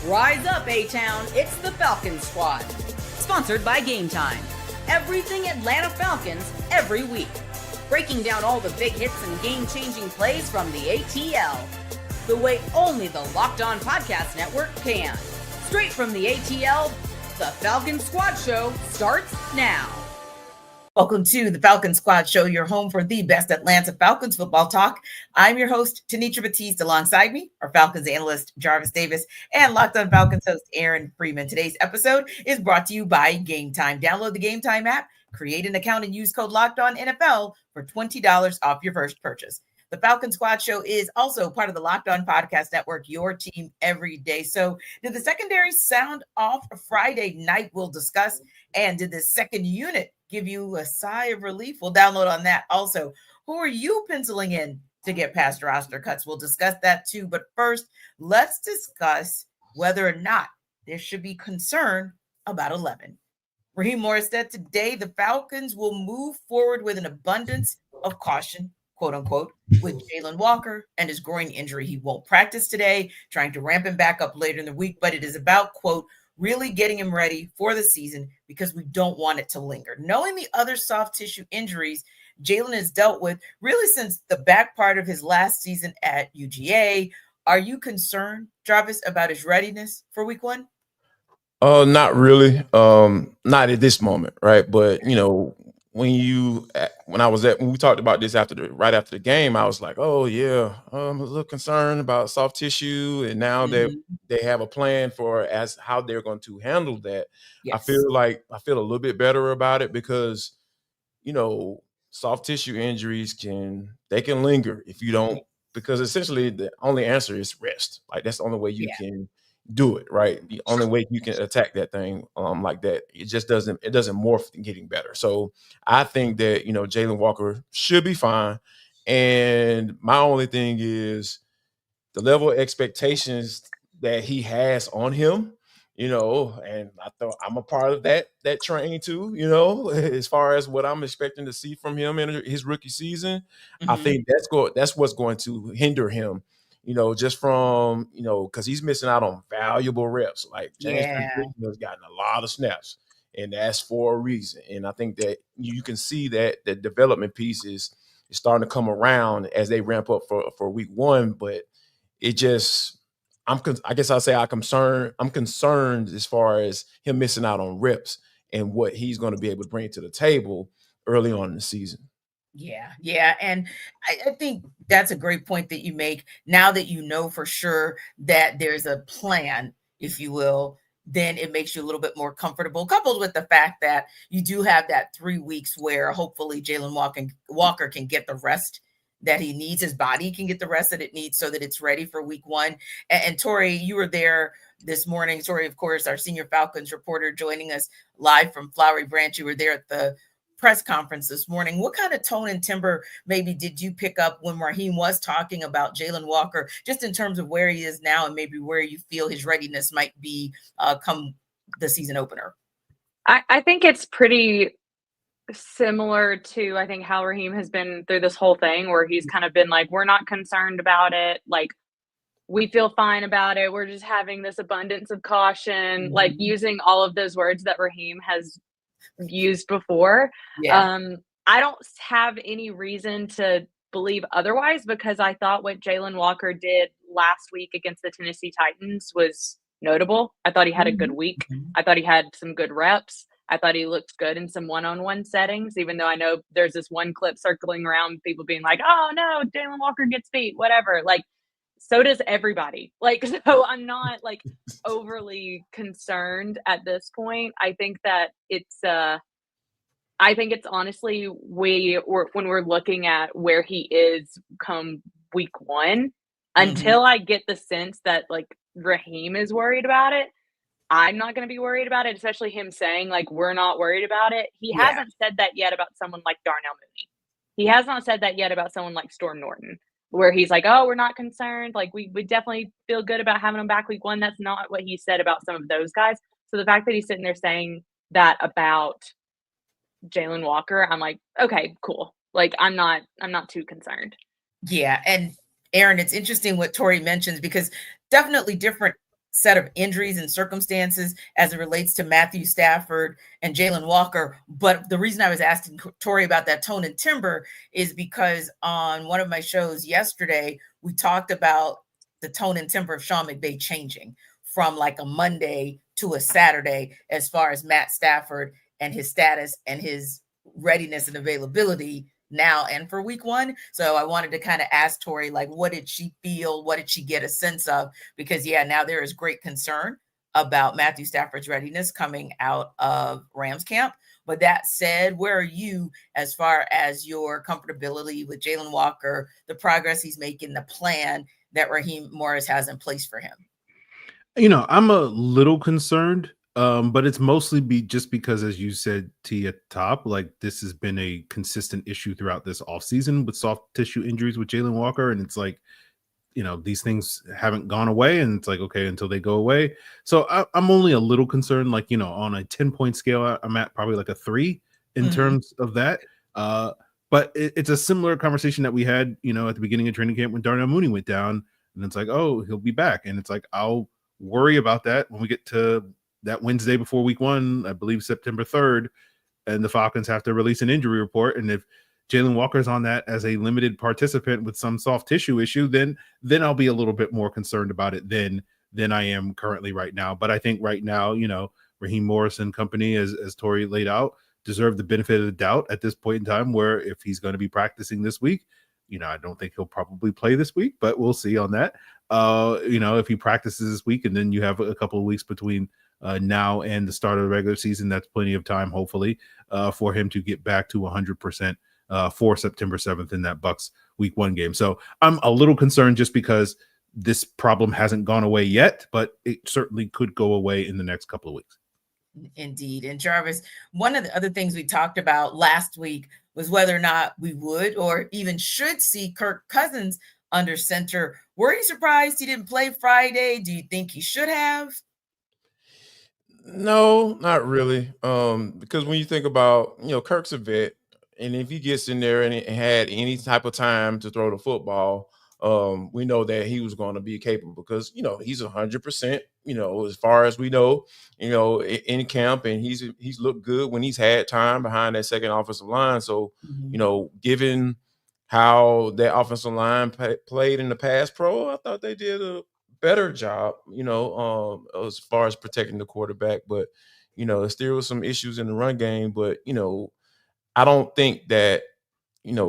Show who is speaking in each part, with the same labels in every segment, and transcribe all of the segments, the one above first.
Speaker 1: Rise up, A-Town. It's the Falcons Squad. Sponsored by Game Time. Everything Atlanta Falcons every week. Breaking down all the big hits and game-changing plays from the ATL. The way only the Locked On Podcast Network can. Straight from the ATL, the Falcons Squad Show starts now.
Speaker 2: Welcome to the Falcons Squad Show, your home for the best Atlanta Falcons football talk. I'm your host, Tenitra Batiste. Alongside me, our Falcons analyst, Jarvis Davis, and Locked On Falcons host, Aaron Freeman. Today's episode is brought to you by Game Time. Download the Game Time app, create an account, and use code LOCKEDONNFL for $20 off your first purchase. The Falcons Squad Show is also part of the Locked On Podcast Network, your team every day. So did the secondary sound off Friday night? We'll discuss. And did the second unit give you a sigh of relief? We'll download on that. Also, who are you penciling in to get past roster cuts? We'll discuss that too. But first, let's discuss whether or not there should be concern about 11. Raheem Morris said today the Falcons will move forward with an abundance of caution, quote unquote, with Jaylen Walker and his groin injury. He won't practice today, trying to ramp him back up later in the week, but it is about, quote, really getting him ready for the season because we don't want it to linger. Knowing the other soft tissue injuries Jaylen has dealt with really since the back part of his last season at UGA, are you concerned, Jarvis, about his readiness for week one?
Speaker 3: Not really. Not at this moment, right? But you know, when we talked about this right after the game, I was like, oh yeah, I'm a little concerned about soft tissue, and now that they have a plan for how they're going to handle that, yes. I feel a little bit better about it because, you know, soft tissue injuries can linger if you don't, because essentially the only answer is rest. Like that's the only way you can do it, right? The only way you can attack that thing like that. It doesn't morph in getting better. So I think that, you know, Jaylen Walker should be fine. And my only thing is the level of expectations that he has on him, you know, and I thought I'm a part of that train too, you know, as far as what I'm expecting to see from him in his rookie season. I think that's what's going to hinder him. You know, just from, you know, because he's missing out on valuable reps. Like James has gotten a lot of snaps, and that's for a reason. And I think that you can see that the development piece is starting to come around as they ramp up for week one. But it just, I'm concerned as far as him missing out on reps and what he's going to be able to bring to the table early on in the season.
Speaker 2: Yeah. And I think that's a great point that you make. Now that you know for sure that there's a plan, if you will, then it makes you a little bit more comfortable, coupled with the fact that you do have that 3 weeks where hopefully Jaylen Walker can get the rest that he needs. His body can get the rest that it needs so that it's ready for week one. And Tori, you were there this morning. Tori, of course, our senior Falcons reporter, joining us live from Flowery Branch. You were there at the press conference this morning. What kind of tone and timbre maybe did you pick up when Raheem was talking about Jaylen Walker, just in terms of where he is now and maybe where you feel his readiness might be come the season opener?
Speaker 4: I think it's pretty similar to, I think, how Raheem has been through this whole thing, where he's kind of been like, we're not concerned about it. Like, we feel fine about it. We're just having this abundance of caution, like using all of those words that Raheem has used before. I don't have any reason to believe otherwise, because I thought what Jaylen Walker did last week against the Tennessee Titans was notable. I thought he had a good week. I thought he had some good reps. I thought he looked good in some one-on-one settings, even though I know there's this one clip circling around, people being like, oh no, Jaylen Walker gets beat, whatever. Like, so does everybody. Like, so I'm not like overly concerned at this point. I think that it's honestly, when we're looking at where he is come week one, until I get the sense that like Raheem is worried about it, I'm not going to be worried about it, especially him saying like, we're not worried about it. He hasn't said that yet about someone like Darnell Mooney. He has not said that yet about someone like Storm Norton, where he's like, oh, we're not concerned. Like, we definitely feel good about having him back week one. That's not what he said about some of those guys. So the fact that he's sitting there saying that about Jaylen Walker, I'm like, okay, cool. Like, I'm not too concerned.
Speaker 2: Yeah. And Aaron, it's interesting what Tori mentions, because definitely different set of injuries and circumstances as it relates to Matthew Stafford and Jaylen Walker. But the reason I was asking Tori about that tone and timber is because on one of my shows yesterday, we talked about the tone and timber of Sean McVay changing from like a Monday to a Saturday as far as Matt Stafford and his status and his readiness and availability now and for week one. So I wanted to kind of ask Tori, like, what did she feel? What did she get a sense of? Because now there is great concern about Matthew Stafford's readiness coming out of Rams camp. But that said, where are you as far as your comfortability with Jaylen Walker, the progress he's making, the plan that Raheem Morris has in place for him?
Speaker 5: I'm a little concerned. But it's mostly just because, as you said, T at the top, like this has been a consistent issue throughout this offseason with soft tissue injuries with Jaylen Walker. And it's like, these things haven't gone away, and it's like, okay, until they go away. So I'm only a little concerned, like, on a 10-point scale, I'm at probably like a 3 in terms of that. But it's a similar conversation that we had, at the beginning of training camp when Darnell Mooney went down, and it's like, oh, he'll be back. And it's like, I'll worry about that when we get to that Wednesday before week one, I believe September 3rd, and the Falcons have to release an injury report. And if Jaylen Walker's on that as a limited participant with some soft tissue issue, then I'll be a little bit more concerned about it than I am currently right now. But I think right now, Raheem Morris and company, as Tori laid out, deserve the benefit of the doubt at this point in time, where if he's going to be practicing this week, I don't think he'll probably play this week, but we'll see on that. If he practices this week and then you have a couple of weeks between now and the start of the regular season, that's plenty of time, hopefully, for him to get back to 100% for September 7th in that Bucs week one game. So I'm a little concerned just because this problem hasn't gone away yet, but it certainly could go away in the next couple of weeks.
Speaker 2: Indeed. And Jarvis, one of the other things we talked about last week was whether or not we would or even should see Kirk Cousins under center. Were you surprised he didn't play Friday? Do you think he should have?
Speaker 3: No, not really. Because when you think about, Kirk's a vet, and if he gets in there and had any type of time to throw the football, we know that he was going to be capable because, he's 100%, as far as we know, in camp, and he's looked good when he's had time behind that second offensive line. So, given how that offensive line played in the pass pro, I thought they did a better job, as far as protecting the quarterback. But, there still was some issues in the run game. But, I don't think that,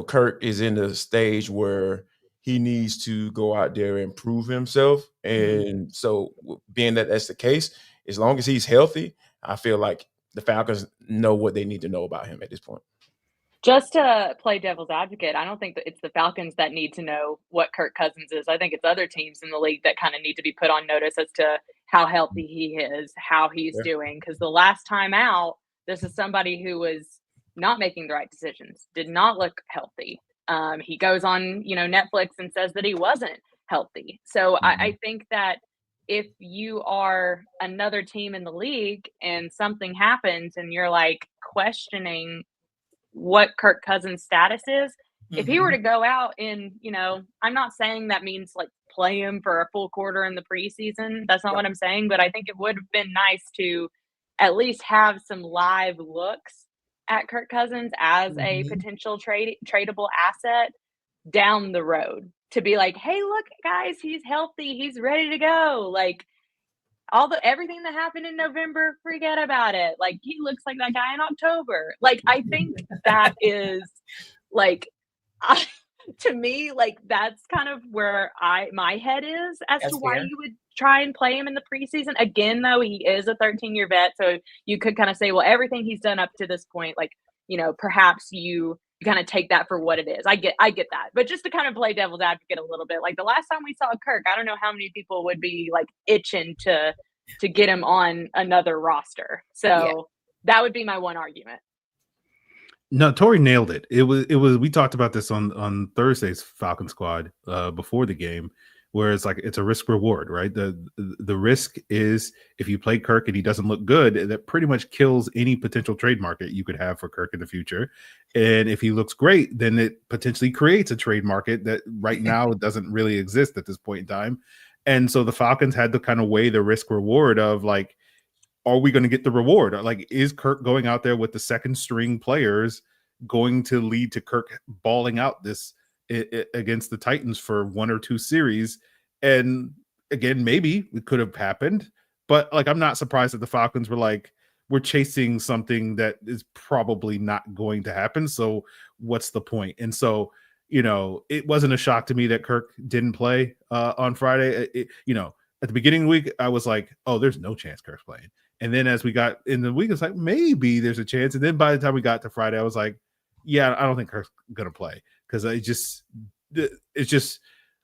Speaker 3: Kirk is in the stage where he needs to go out there and prove himself. And so being that that's the case, as long as he's healthy, I feel like the Falcons know what they need to know about him at this point.
Speaker 4: Just to play devil's advocate, I don't think that it's the Falcons that need to know what Kirk Cousins is. I think it's other teams in the league that kind of need to be put on notice as to how healthy he is, how he's doing. Because the last time out, this is somebody who was not making the right decisions, did not look healthy. He goes on, Netflix and says that he wasn't healthy. So I think that if you are another team in the league and something happens and you're like questioning what Kirk Cousins' status is, if he were to go out and, I'm not saying that means like play him for a full quarter in the preseason. That's not what I'm saying. But I think it would have been nice to at least have some live looks at Kirk Cousins as a potential tradable asset down the road, to be like, hey, look, guys, he's healthy. He's ready to go. Like everything that happened in November, forget about it. Like he looks like that guy in October. Like, I think that is like, to me, like that's kind of where my head is as to why you would try and play him in the preseason. Again, though, he is a 13-year vet, so you could kind of say, well, everything he's done up to this point, like, perhaps you kind of take that for what it is. I get that. But just to kind of play devil's advocate a little bit, like the last time we saw Kirk, I don't know how many people would be like itching to get him on another roster. So that would be my one argument.
Speaker 5: No, Tori nailed it. It was we talked about this on Thursday's Falcon Squad before the game, where it's like it's a risk reward, right? The risk is if you play Kirk and he doesn't look good, that pretty much kills any potential trade market you could have for Kirk in the future. And if he looks great, then it potentially creates a trade market that right now doesn't really exist at this point in time. And so the Falcons had to kind of weigh the risk reward of like, are we going to get the reward? Like, is Kirk going out there with the second string players going to lead to Kirk balling out this against the Titans for 1 or 2 series? And again, maybe it could have happened, but like, I'm not surprised that the Falcons were like, we're chasing something that is probably not going to happen. So what's the point? And so, it wasn't a shock to me that Kirk didn't play on Friday. At the beginning of the week, I was like, oh, there's no chance Kirk's playing. And then as we got in the week, it's like, maybe there's a chance. And then by the time we got to Friday, I was like, yeah, I don't think Kirk's going to play. Because it's just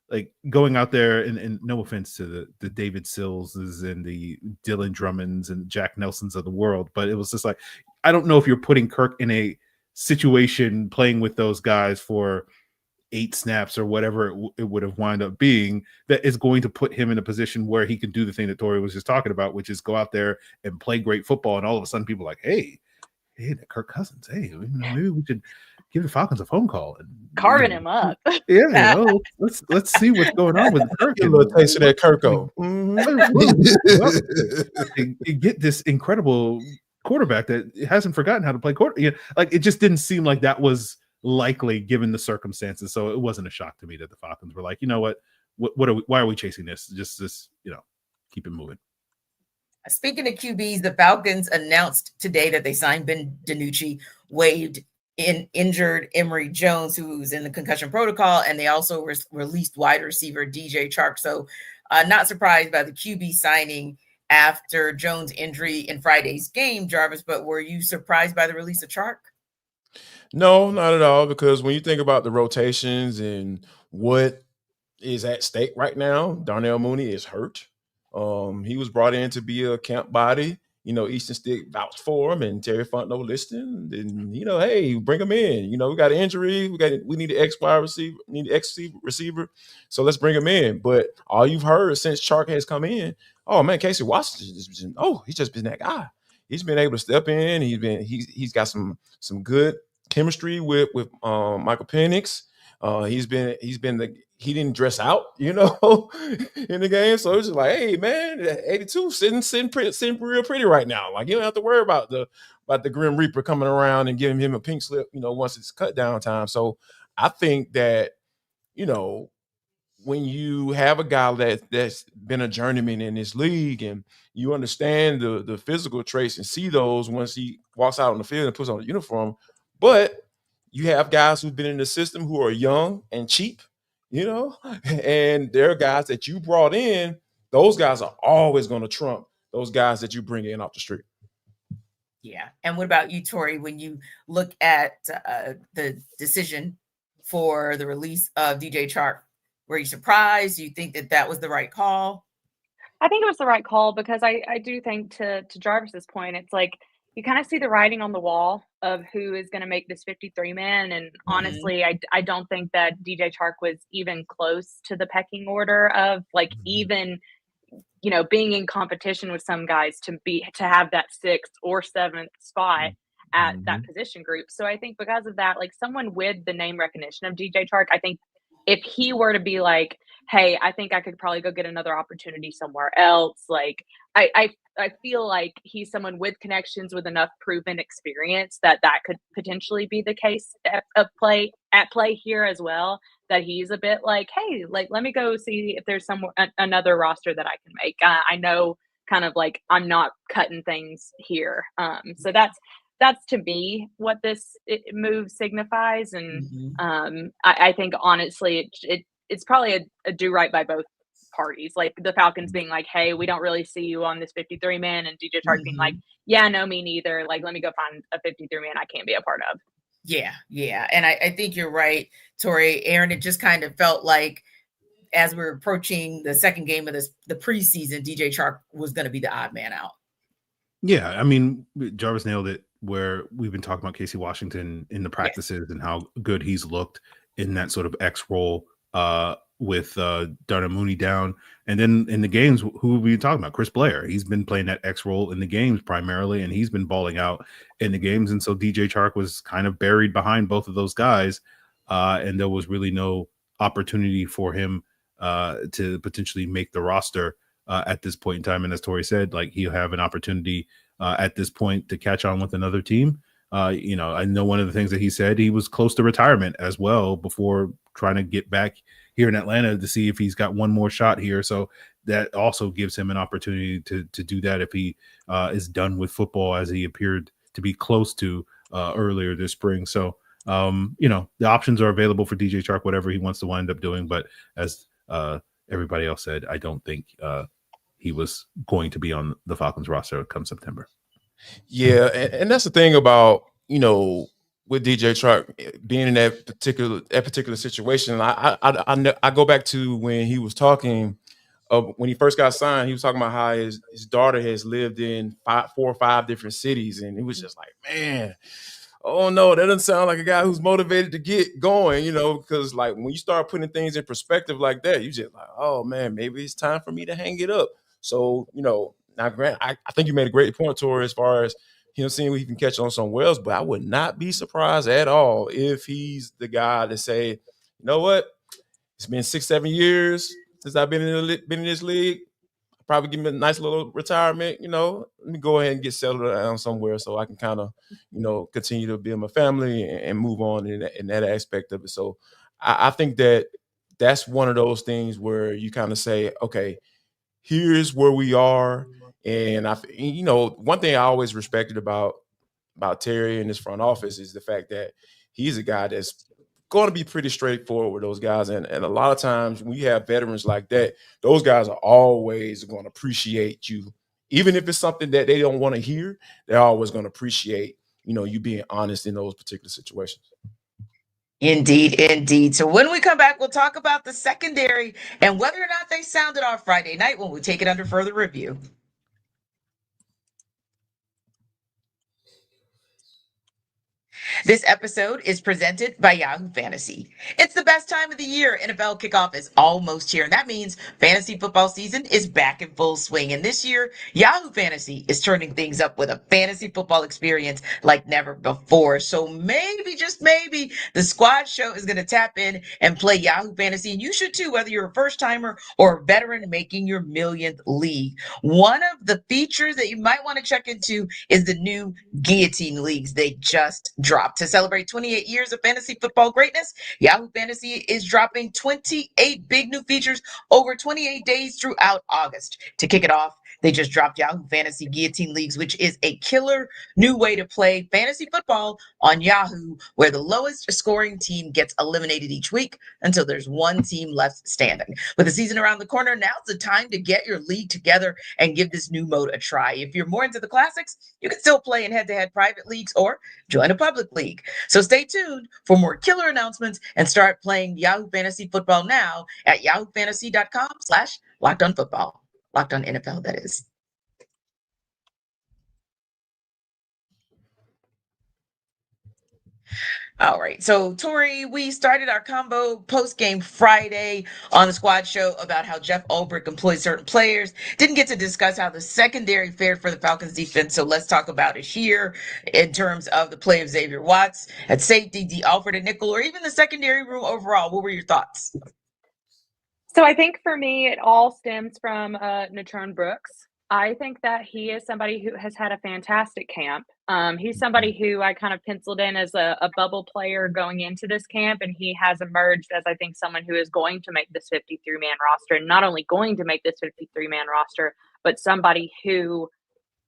Speaker 5: like going out there, and no offense to the David Sillses and the Dylan Drummonds and Jack Nelsons of the world, but it was just like, I don't know if you're putting Kirk in a situation playing with those guys for 8 snaps or whatever it would have wound up being, that is going to put him in a position where he can do the thing that Tori was just talking about, which is go out there and play great football. And all of a sudden people are like, hey, that Kirk Cousins, hey, maybe we should give the Falcons a phone call and
Speaker 4: carving him up.
Speaker 5: Yeah, let's see what's going on with Kirk.
Speaker 3: Get a little taste of that Kirko.
Speaker 5: You get this incredible quarterback that hasn't forgotten how to play quarterback. Like, it just didn't seem like that was likely given the circumstances. So it wasn't a shock to me that the Falcons were like, you know what why are we chasing this? Just keep it moving.
Speaker 2: Speaking of QBs, the Falcons announced today that they signed Ben DiNucci, waived injured Emory Jones, who's in the concussion protocol, and they also released wide receiver DJ Chark. So not surprised by the QB signing after Jones' injury in Friday's game, Jarvis, but were you surprised by the release of Chark?
Speaker 3: No, not at all, because when you think about the rotations and what is at stake right now, Darnell Mooney is hurt. He was brought in to be a camp body. Easton Stick vouched for him, and Terry Fontenot listened. And hey, bring him in. We got an injury. We need an X wide receiver. Need an X receiver. So let's bring him in. But all you've heard since Chark has come in, oh man, Casey Washington, he's just been that guy. He's been able to step in. He's got some good chemistry with Michael Penix. He didn't dress out, in the game. So it's just like, hey man, 82 sitting real pretty right now. Like, you don't have to worry about the Grim Reaper coming around and giving him a pink slip, once it's cut down time. So I think that, when you have a guy that's been a journeyman in this league, and you understand the physical traits and see those once he walks out on the field and puts on a uniform, but you have guys who've been in the system who are young and cheap, and there are guys that you brought in. Those guys are always going to trump those guys that you bring in off the street.
Speaker 2: Yeah. And what about you, Tori, when you look at the decision for the release of DJ Chark? Were you surprised? Do you think that was the right call?
Speaker 4: I think it was the right call, because I do think, to Jarvis's point, it's like you kind of see the writing on the wall of who is going to make this 53-man. And honestly, I don't think that DJ Chark was even close to the pecking order of even, being in competition with some guys to have that 6th or 7th spot at that position group. So I think because of that, someone with the name recognition of DJ Chark, I think if he were to be like, hey, I think I could probably go get another opportunity somewhere else. I feel like he's someone with connections, with enough proven experience that could potentially be the case at play here as well. That he's a bit like, hey, let me go see if there's another roster that I can make. I know kind of I'm not cutting things here. So that's to me what this move signifies. And I think honestly, it's probably a do right by both parties. The Falcons being like, hey, we don't really see you on this 53-man, and DJ Chark being like, yeah, no, me neither. Let me go find a 53-man I can't be a part of.
Speaker 2: Yeah. And I think you're right, Tori. Aaron, it just kind of felt like as we're approaching the second game of the preseason, DJ Chark was going to be the odd man out.
Speaker 5: Yeah, I mean, Jarvis nailed it, where we've been talking about Casey Washington in the practices and how good he's looked in that sort of X role with Darnell Mooney down. And then in the games, who are we talking about? Chris Blair. He's been playing that X role in the games primarily, and he's been balling out in the games. And so DJ Chark was kind of buried behind both of those guys, and there was really no opportunity for him to potentially make the roster at this point in time. And as Tori said, like, he'll have an opportunity at this point to catch on with another team. I know one of the things that he said, he was close to retirement as well before trying to get back here in Atlanta to see if he's got one more shot here. So that also gives him an opportunity to do that if he is done with football, as he appeared to be close to earlier this spring. So, the options are available for DJ Chark, whatever he wants to wind up doing. But as everybody else said, I don't think he was going to be on the Falcons roster come September.
Speaker 3: Yeah, and that's the thing about, with DJ Chark being in that particular situation. I go back to when he was talking when he first got signed. He was talking about how his daughter has lived in 4 or 5 different cities, and he was just like, man, oh no, that doesn't sound like a guy who's motivated to get going, because like when you start putting things in perspective like that, you just like, oh man, maybe it's time for me to hang it up. So, now Grant, I think you made a great point, Tori, as far as him seeing what he can catch on somewhere else, but I would not be surprised at all if he's the guy to say, you know what, it's been 6-7 years since I've been in this league. Probably give me a nice little retirement, let me go ahead and get settled down somewhere so I can kind of, continue to build my family and move on in that aspect of it. So I think that's one of those things where you kind of say, okay, here's where we are. And one thing I always respected about Terry and his front office is the fact that he's a guy that's going to be pretty straightforward with those guys. And a lot of times when you have veterans like that, those guys are always going to appreciate you. Even if it's something that they don't want to hear, they're always going to appreciate, you being honest in those particular situations.
Speaker 2: Indeed. So when we come back, we'll talk about the secondary and whether or not they sounded off Friday night when we take it under further review. This episode is presented by Yahoo Fantasy. It's the best time of the year. NFL kickoff is almost here, and that means fantasy football season is back in full swing. And this year, Yahoo Fantasy is turning things up with a fantasy football experience like never before. So maybe, just maybe, the squad show is going to tap in and play Yahoo Fantasy. And you should too, whether you're a first timer or a veteran making your millionth league. One of the features that you might want to check into is the new Guillotine Leagues they just dropped. To celebrate 28 years of fantasy football greatness, Yahoo Fantasy is dropping 28 big new features over 28 days throughout August. To kick it off, they just dropped Yahoo Fantasy Guillotine Leagues, which is a killer new way to play fantasy football on Yahoo, where the lowest scoring team gets eliminated each week until there's one team left standing. With the season around the corner, now's the time to get your league together and give this new mode a try. If you're more into the classics, you can still play in head-to-head private leagues or join a public league. So stay tuned for more killer announcements and start playing Yahoo Fantasy Football now at yahoofantasy.com/LockedOnFootball. Locked On NFL, that is. All right. So, Tori, we started our combo post-game Friday on the squad show about how Jeff Ulbrich employed certain players. Didn't get to discuss how the secondary fared for the Falcons defense. So let's talk about it here in terms of the play of Xavier Watts at safety, D. Alford at nickel, or even the secondary room overall. What were your thoughts?
Speaker 4: So I think for me, it all stems from Natrone Brooks. I think that he is somebody who has had a fantastic camp. He's somebody who I kind of penciled in as a bubble player going into this camp, and he has emerged as, I think, someone who is going to make this 53-man roster, and not only going to make this 53-man roster, but somebody who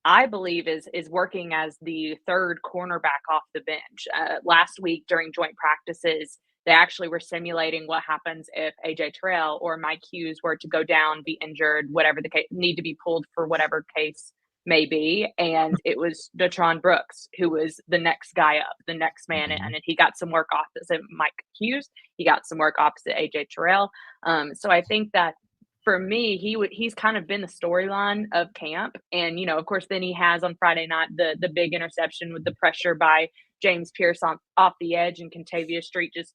Speaker 4: I believe is working as the third cornerback off the bench. Last week during joint practices, they actually were simulating what happens if AJ Terrell or Mike Hughes were to go down, be injured, whatever the case, need to be pulled for whatever case may be. And it was Natrone Brooks who was the next guy up, the next man in. And he got some work opposite Mike Hughes. He got some work opposite AJ Terrell. So I think that for me, he's kind of been the storyline of camp. And, of course, then he has on Friday night the big interception with the pressure by James Pierce off the edge, and Contavia Street just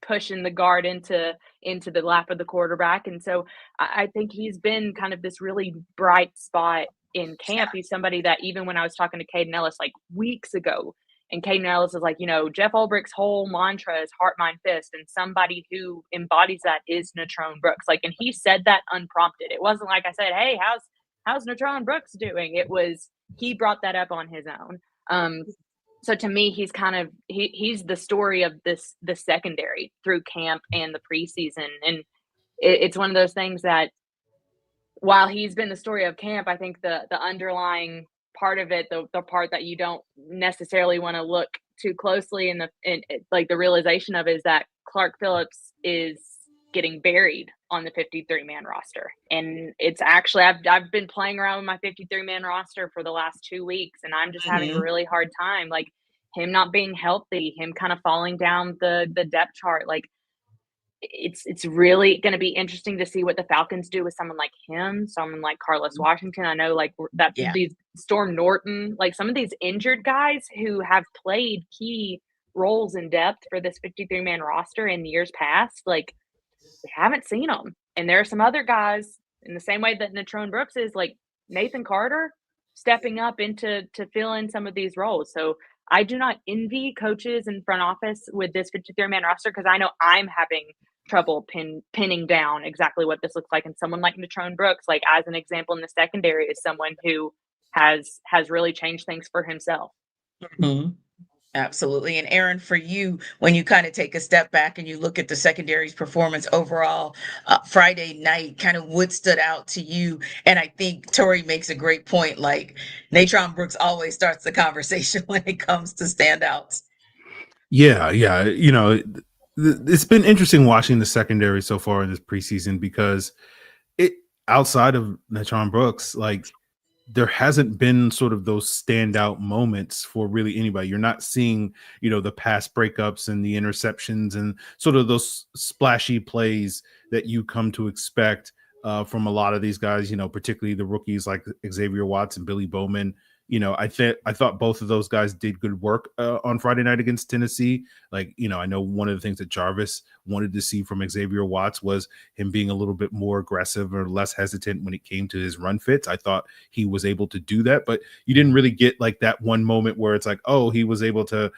Speaker 4: pushing the guard into the lap of the quarterback. And so I think he's been kind of this really bright spot in camp. He's somebody that even when I was talking to Caden Ellis like weeks ago, And Caden Ellis is like, Jeff Ulbricht's whole mantra is heart, mind, fist. And somebody who embodies that is Natrone Brooks. Like, and he said that unprompted. It wasn't like I said, hey, how's Natrone Brooks doing? It was, he brought that up on his own. So to me, he's he's the story of the secondary through camp and the preseason. And it's one of those things that while he's been the story of camp, I think the underlying part of it, the part that you don't necessarily want to look too closely in like the realization of is that Clark Phillips is getting buried on the 53-man roster. And it's actually, I've been playing around with my 53-man roster for the last 2 weeks, and I'm just having a really hard time. Like, him not being healthy, him kind of falling down the depth chart. Like, it's really going to be interesting to see what the Falcons do with someone like him, someone like Carlos Washington. I know these Storm Norton, like some of these injured guys who have played key roles in depth for this 53-man roster in years past. Like, we haven't seen them. And there are some other guys in the same way that Natrone Brooks is, like Nathan Carter, stepping up to fill in some of these roles. So I do not envy coaches in front office with this 53-man roster, because I know I'm having trouble pinning down exactly what this looks like. And someone like Natrone Brooks, like as an example in the secondary, is someone who has really changed things for himself.
Speaker 2: Absolutely. And Aaron, for you, when you kind of take a step back and you look at the secondary's performance overall Friday night, kind of what stood out to you? And I think Tori makes a great point. Like, Natrone Brooks always starts the conversation when it comes to standouts.
Speaker 5: Yeah. It's been interesting watching the secondary so far in this preseason, because outside of Natrone Brooks, like, there hasn't been sort of those standout moments for really anybody. You're not seeing, the pass breakups and the interceptions and sort of those splashy plays that you come to expect from a lot of these guys, particularly the rookies like Xavier Watts and Billy Bowman. I thought both of those guys did good work on Friday night against Tennessee. Like, I know one of the things that Jarvis wanted to see from Xavier Watts was him being a little bit more aggressive or less hesitant when it came to his run fits. I thought he was able to do that, but you didn't really get like that one moment where it's like, oh, he was able to,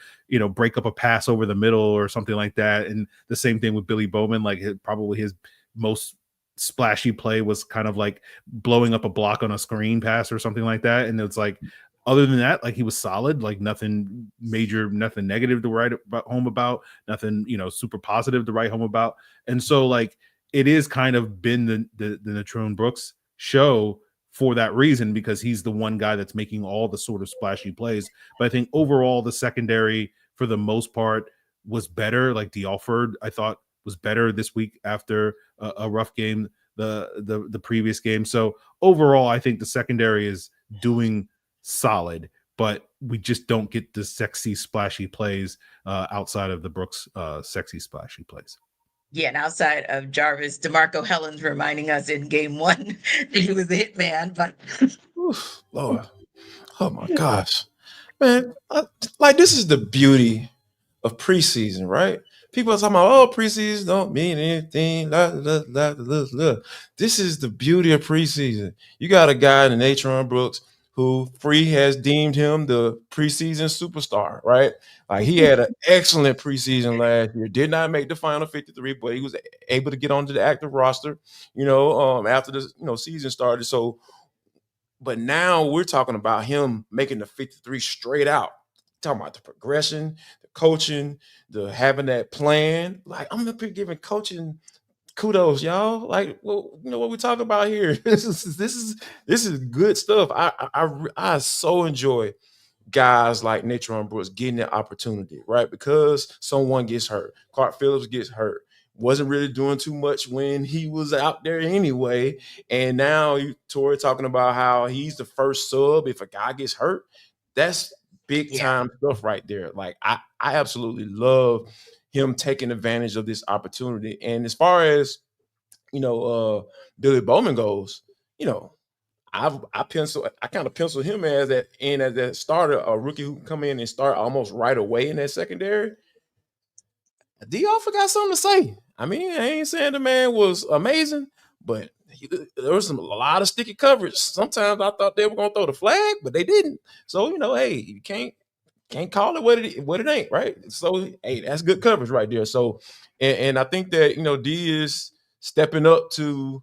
Speaker 5: break up a pass over the middle or something like that. And the same thing with Billy Bowman, like probably his most splashy play was kind of like blowing up a block on a screen pass or something like that. And it's like, other than that, like, he was solid, like nothing major, nothing negative to write home about, nothing, super positive to write home about. And so, like, it is kind of been the Natrone Brooks show for that reason, because he's the one guy that's making all the sort of splashy plays. But I think overall the secondary, for the most part, was better. Like, D'Alford, I thought, was better this week after a rough game the previous game. So overall, I think the secondary is doing solid, but we just don't get the sexy splashy plays outside of the Brooks sexy splashy plays.
Speaker 2: Yeah, and outside of Jarvis, DeMarco Hellens reminding us in game 1 that he was a hitman. But
Speaker 3: Oof, Lord, oh my gosh, man! Like, this is the beauty of preseason, right? People are talking about, oh, preseason don't mean anything. This is the beauty of preseason. You got a guy in Natrone Brooks who Free has deemed him the preseason superstar, right? Like, he had an excellent preseason last year. Did not make the final 53, but he was able to get onto the active roster, after the season started. So, but now we're talking about him making the 53 straight out. Talking about the progression, the coaching, the having that plan. Like, I'm up here giving coaching kudos, y'all. Like, well, what we talking about here. This is good stuff. I so enjoy guys like Natrone Brooks getting the opportunity, right? Because someone gets hurt. Clark Phillips gets hurt. Wasn't really doing too much when he was out there anyway. And now Tori talking about how he's the first sub if a guy gets hurt. That's big time stuff right there. Like, I absolutely love him taking advantage of this opportunity. And as far as Billy Bowman goes, I kind of pencil him as that starter, a rookie who can come in and start almost right away in that secondary. D'Alford got something to say. I mean, I ain't saying the man was amazing, but there was a lot of sticky coverage. Sometimes I thought they were going to throw the flag, but they didn't. So, hey, you can't can't call it what it ain't, right? So hey, that's good coverage right there. So and I think that D is stepping up to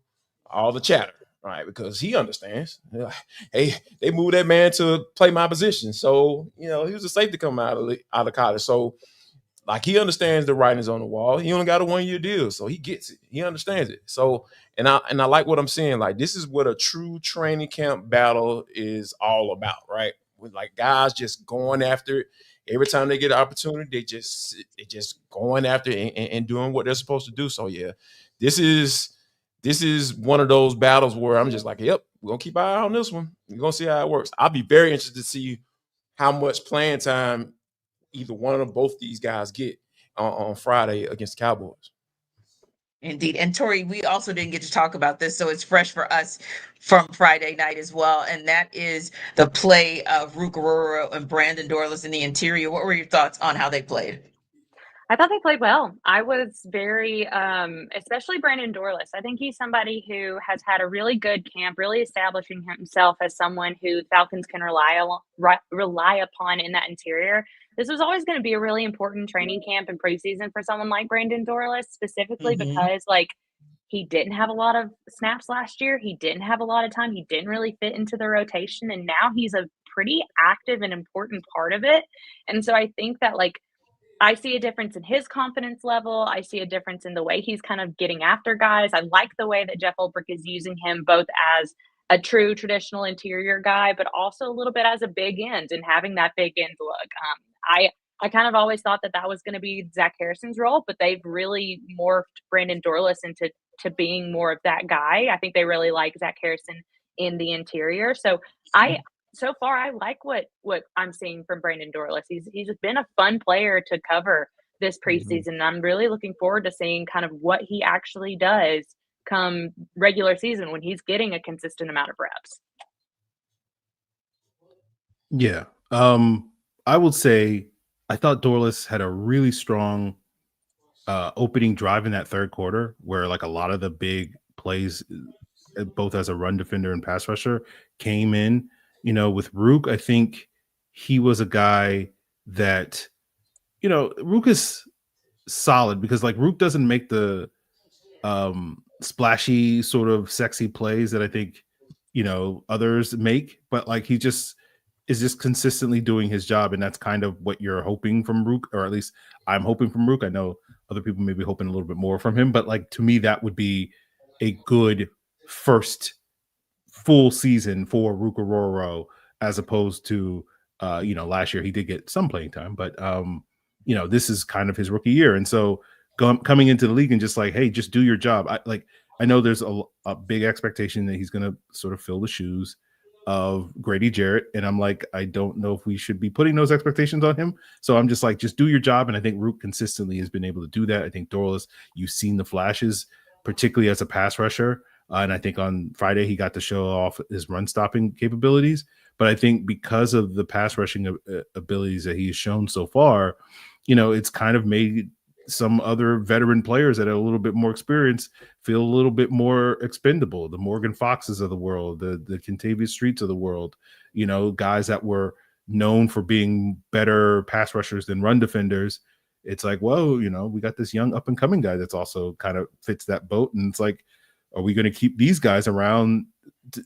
Speaker 3: all the chatter, right? Because he understands. Hey, they moved that man to play my position. So, he was a safety coming out of college. So like he understands the writings on the wall. He only got a 1-year deal, so he gets it. He understands it. So, and I like what I'm saying. Like this is what a true training camp battle is all about, right? With like guys just going after it. Every time they get an opportunity, they just going after it and doing what they're supposed to do. So yeah, this is one of those battles where I'm just like, yep, we're gonna keep our eye on this one. We're gonna see how it works. I'll be very interested to see how much playing time either one or both these guys get on Friday against the Cowboys.
Speaker 2: Indeed. And Tori, we also didn't get to talk about this, so it's fresh for us from Friday night as well. And that is the play of Rukaroro and Brandon Dorlus in the interior. What were your thoughts on how they played?
Speaker 4: I thought they played well. I was very, especially Brandon Dorlus. I think he's somebody who has had a really good camp, really establishing himself as someone who Falcons can rely upon in that interior. This was always going to be a really important training camp and preseason for someone like Brandon Dorlus, specifically because he didn't have a lot of snaps last year. He didn't have a lot of time. He didn't really fit into the rotation, and now he's a pretty active and important part of it. And so I think that I see a difference in his confidence level. I see a difference in the way he's kind of getting after guys. I like the way that Jeff Ulbrich is using him both as a true traditional interior guy, but also a little bit as a big end and having that big end look. I kind of always thought that was going to be Zach Harrison's role, but they've really morphed Brandon Dorlus into being more of that guy. I think they really like Zach Harrison in the interior. So far, I like what I'm seeing from Brandon Dorlus. He's been a fun player to cover this preseason. And I'm really looking forward to seeing kind of what he actually does come regular season when he's getting a consistent amount of reps.
Speaker 5: Yeah. I would say I thought Dorlus had a really strong opening drive in that third quarter where like a lot of the big plays, both as a run defender and pass rusher, came in. With Rook, I think he was a guy that, Rook is solid because like Rook doesn't make the splashy sort of sexy plays that I think, others make, but like he just is just consistently doing his job. And that's kind of what you're hoping from Rook, or at least I'm hoping from Rook. I know other people may be hoping a little bit more from him, but like to me, that would be a good first full season for Rukaroro as opposed to last year he did get some playing time, but this is kind of his rookie year. And so coming into the league and just like, hey, just do your job. I know there's a big expectation that he's going to sort of fill the shoes of Grady Jarrett. And I'm like, I don't know if we should be putting those expectations on him. So I'm just like, just do your job. And I think Rook consistently has been able to do that. I think Dorlus, you've seen the flashes, particularly as a pass rusher. And I think on Friday, he got to show off his run stopping capabilities. But I think because of the pass rushing abilities that he's shown so far, it's kind of made some other veteran players that are a little bit more experienced feel a little bit more expendable. The Morgan Foxes of the world, the Kentavious Streets of the world, guys that were known for being better pass rushers than run defenders. It's like, whoa, we got this young up and coming guy that's also kind of fits that boat. And it's like, are we going to keep these guys around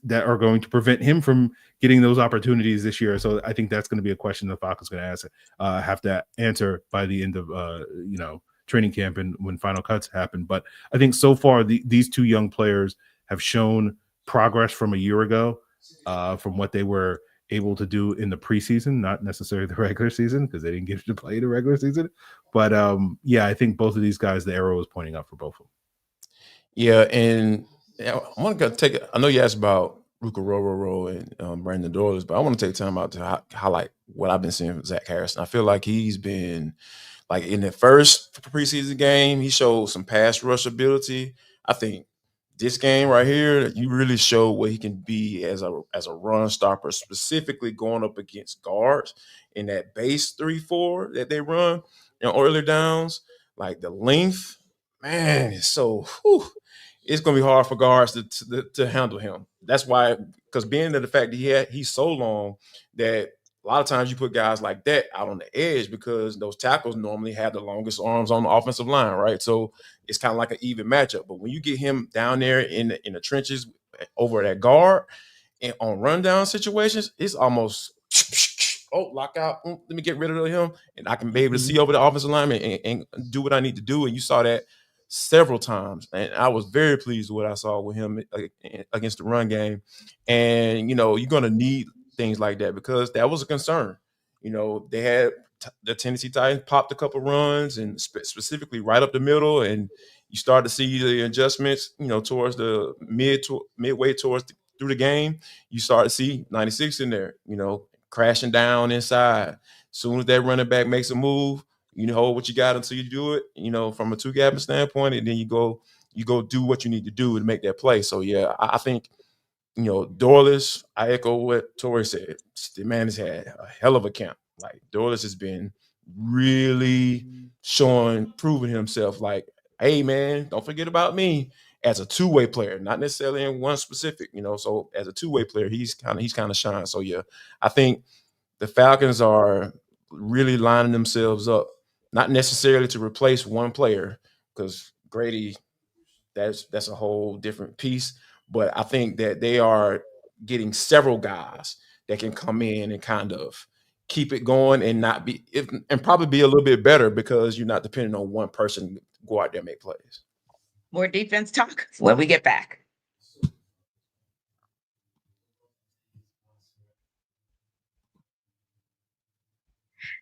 Speaker 5: that are going to prevent him from getting those opportunities this year? So I think that's going to be a question the Falcons going to have to answer by the end of training camp and when final cuts happen. But I think so far these two young players have shown progress from a year ago, from what they were able to do in the preseason, not necessarily the regular season because they didn't get to play the regular season. But I think both of these guys, the arrow is pointing up for both of them.
Speaker 3: Yeah, and I want to take it. I know you asked about Rukaroro and Brandon Dorlus, but I want to take time out to highlight what I've been seeing from Zach Harrison. I feel like he's been like in the first preseason game, he showed some pass rush ability. I think this game right here, you really showed what he can be as a run stopper, specifically going up against guards in that base 3-4 that they run in early downs. Like the length, man, it's so. It's going to be hard for guards to handle him. That's why, because being the fact that he's so long that a lot of times you put guys like that out on the edge because those tackles normally have the longest arms on the offensive line, right? So it's kind of like an even matchup. But when you get him down there in the trenches over that guard and on rundown situations, it's almost lock out. Let me get rid of him, and I can be able to see over the offensive lineman and do what I need to do. And you saw that several times, and I was very pleased with what I saw with him against the run game. And you're going to need things like that because that was a concern. They had the Tennessee Titans popped a couple runs and specifically right up the middle, and you start to see the adjustments, towards the midway through the game. You start to see 96 in there, crashing down inside. As soon as that running back makes a move, hold what you got until you do it, from a two-gapping standpoint, and then you go do what you need to do to make that play. So, yeah, I think, Dorless, I echo what Tori said. The man has had a hell of a camp. Like, Dorless has been really proving himself like, hey, man, don't forget about me as a two-way player, not necessarily in one specific, so as a two-way player, he's kind of shined. So, yeah, I think the Falcons are really lining themselves up, not necessarily to replace one player because Grady, that's a whole different piece. But I think that they are getting several guys that can come in and kind of keep it going and and probably be a little bit better because you're not depending on one person to go out there and make plays.
Speaker 2: More defense talk when we get back.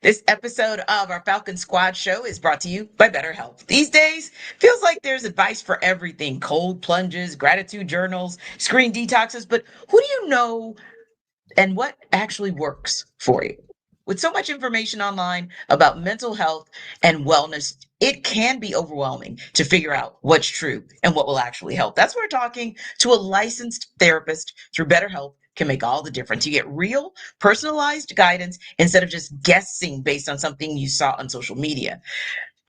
Speaker 2: This episode of our Falcon Squad show is brought to you by BetterHelp. These days, feels like there's advice for everything: cold plunges, gratitude journals, screen detoxes, but who do you know and what actually works for you? With so much information online about mental health and wellness, it can be overwhelming to figure out what's true and what will actually help. That's where talking to a licensed therapist through BetterHelp can make all the difference. You get real, personalized guidance instead of just guessing based on something you saw on social media.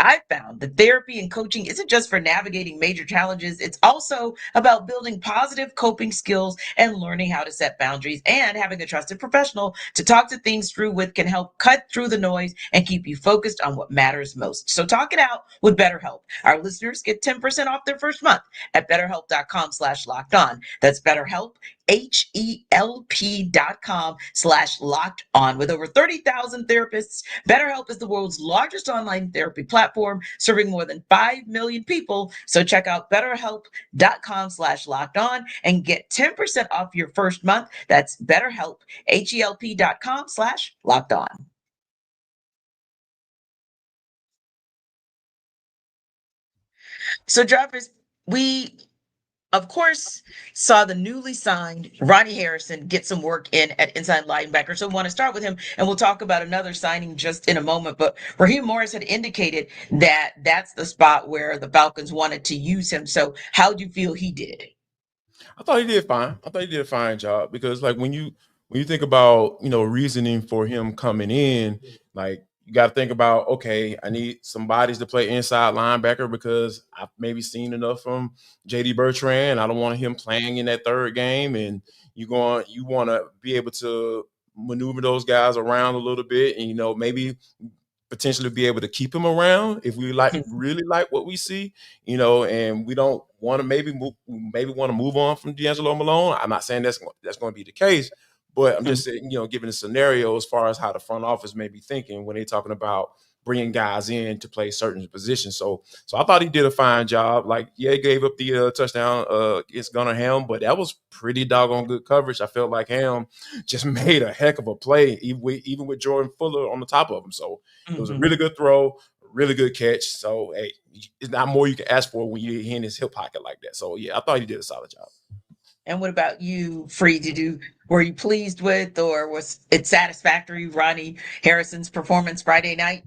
Speaker 2: I found that therapy and coaching isn't just for navigating major challenges. It's also about building positive coping skills and learning how to set boundaries, and having a trusted professional to talk to things through with can help cut through the noise and keep you focused on what matters most. So talk it out with BetterHelp. Our listeners get 10% off their first month at betterhelp.com/lockedon. That's BetterHelp, HELP.com/lockedon. With over 30,000 therapists, BetterHelp is the world's largest online therapy platform, serving more than 5 million people. So check out betterhelp.com/lockedon and get 10% off your first month. That's BetterHelp, HELP.com/lockedon. So Jarvis, we of course saw the newly signed Ronnie Harrison get some work in at inside linebacker. So we want to start with him, and we'll talk about another signing just in a moment. But Raheem Morris had indicated that that's the spot where the Falcons wanted to use him. So how do you feel he did?
Speaker 3: I thought he did fine. I thought he did a fine job because, like, when you think about reasoning for him coming in, like, you got to think about, okay, I need some bodies to play inside linebacker because I've maybe seen enough from JD Bertrand. I don't want him playing in that third game, and you want to be able to maneuver those guys around a little bit, and maybe potentially be able to keep him around if we really like what we see, and we don't want to maybe want to move on from D'Angelo Malone. I'm not saying that's going to be the case, but I'm just saying, given the scenario as far as how the front office may be thinking when they're talking about bringing guys in to play certain positions. So I thought he did a fine job. Like, yeah, he gave up the touchdown against Gunnar Ham, but that was pretty doggone good coverage. I felt like Ham just made a heck of a play, even with Jordan Fuller on the top of him. So it was a really good throw, really good catch. So, hey, it's not more you can ask for when you're in his hip pocket like that. So, yeah, I thought he did a solid job.
Speaker 2: And what about you, Free? Were you pleased with, or was it satisfactory, Ronnie Harrison's performance Friday night?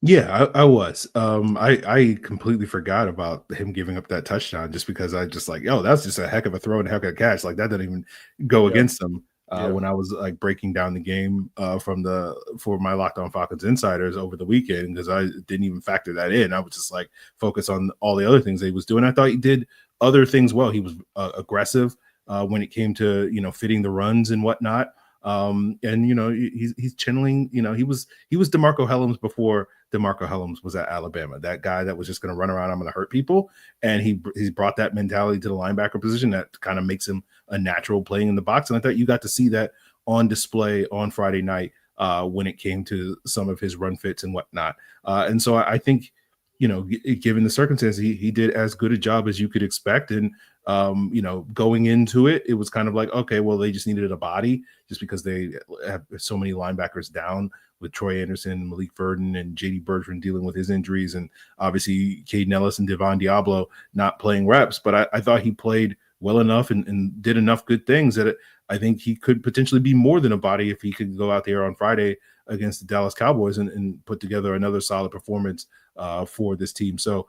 Speaker 5: Yeah, I was. I completely forgot about him giving up that touchdown just because I just like, that's just a heck of a throw and a heck of a catch. Like, that didn't even go against him. When I was like breaking down the game for my Locked On Falcons insiders over the weekend, because I didn't even factor that in. I was just like focused on all the other things that he was doing. I thought he did other things well. He was aggressive when it came to fitting the runs and whatnot. And he's channeling. He was DeMarco Hellams before DeMarco Hellams was at Alabama. That guy that was just going to run around, I'm going to hurt people, and he's brought that mentality to the linebacker position that kind of makes him a natural playing in the box. And I thought you got to see that on display on Friday night when it came to some of his run fits and whatnot. And so I think, given the circumstances, he did as good a job as you could expect. And, going into it, it was kind of like, okay, well, they just needed a body just because they have so many linebackers down with Troy Anderson, Malik Verdon, and J.D. Bertrand dealing with his injuries. And obviously Caden Ellis and Devon Diablo not playing reps. But I thought he played well enough and did enough good things that I think he could potentially be more than a body if he could go out there on Friday against the Dallas Cowboys and put together another solid performance for this team. So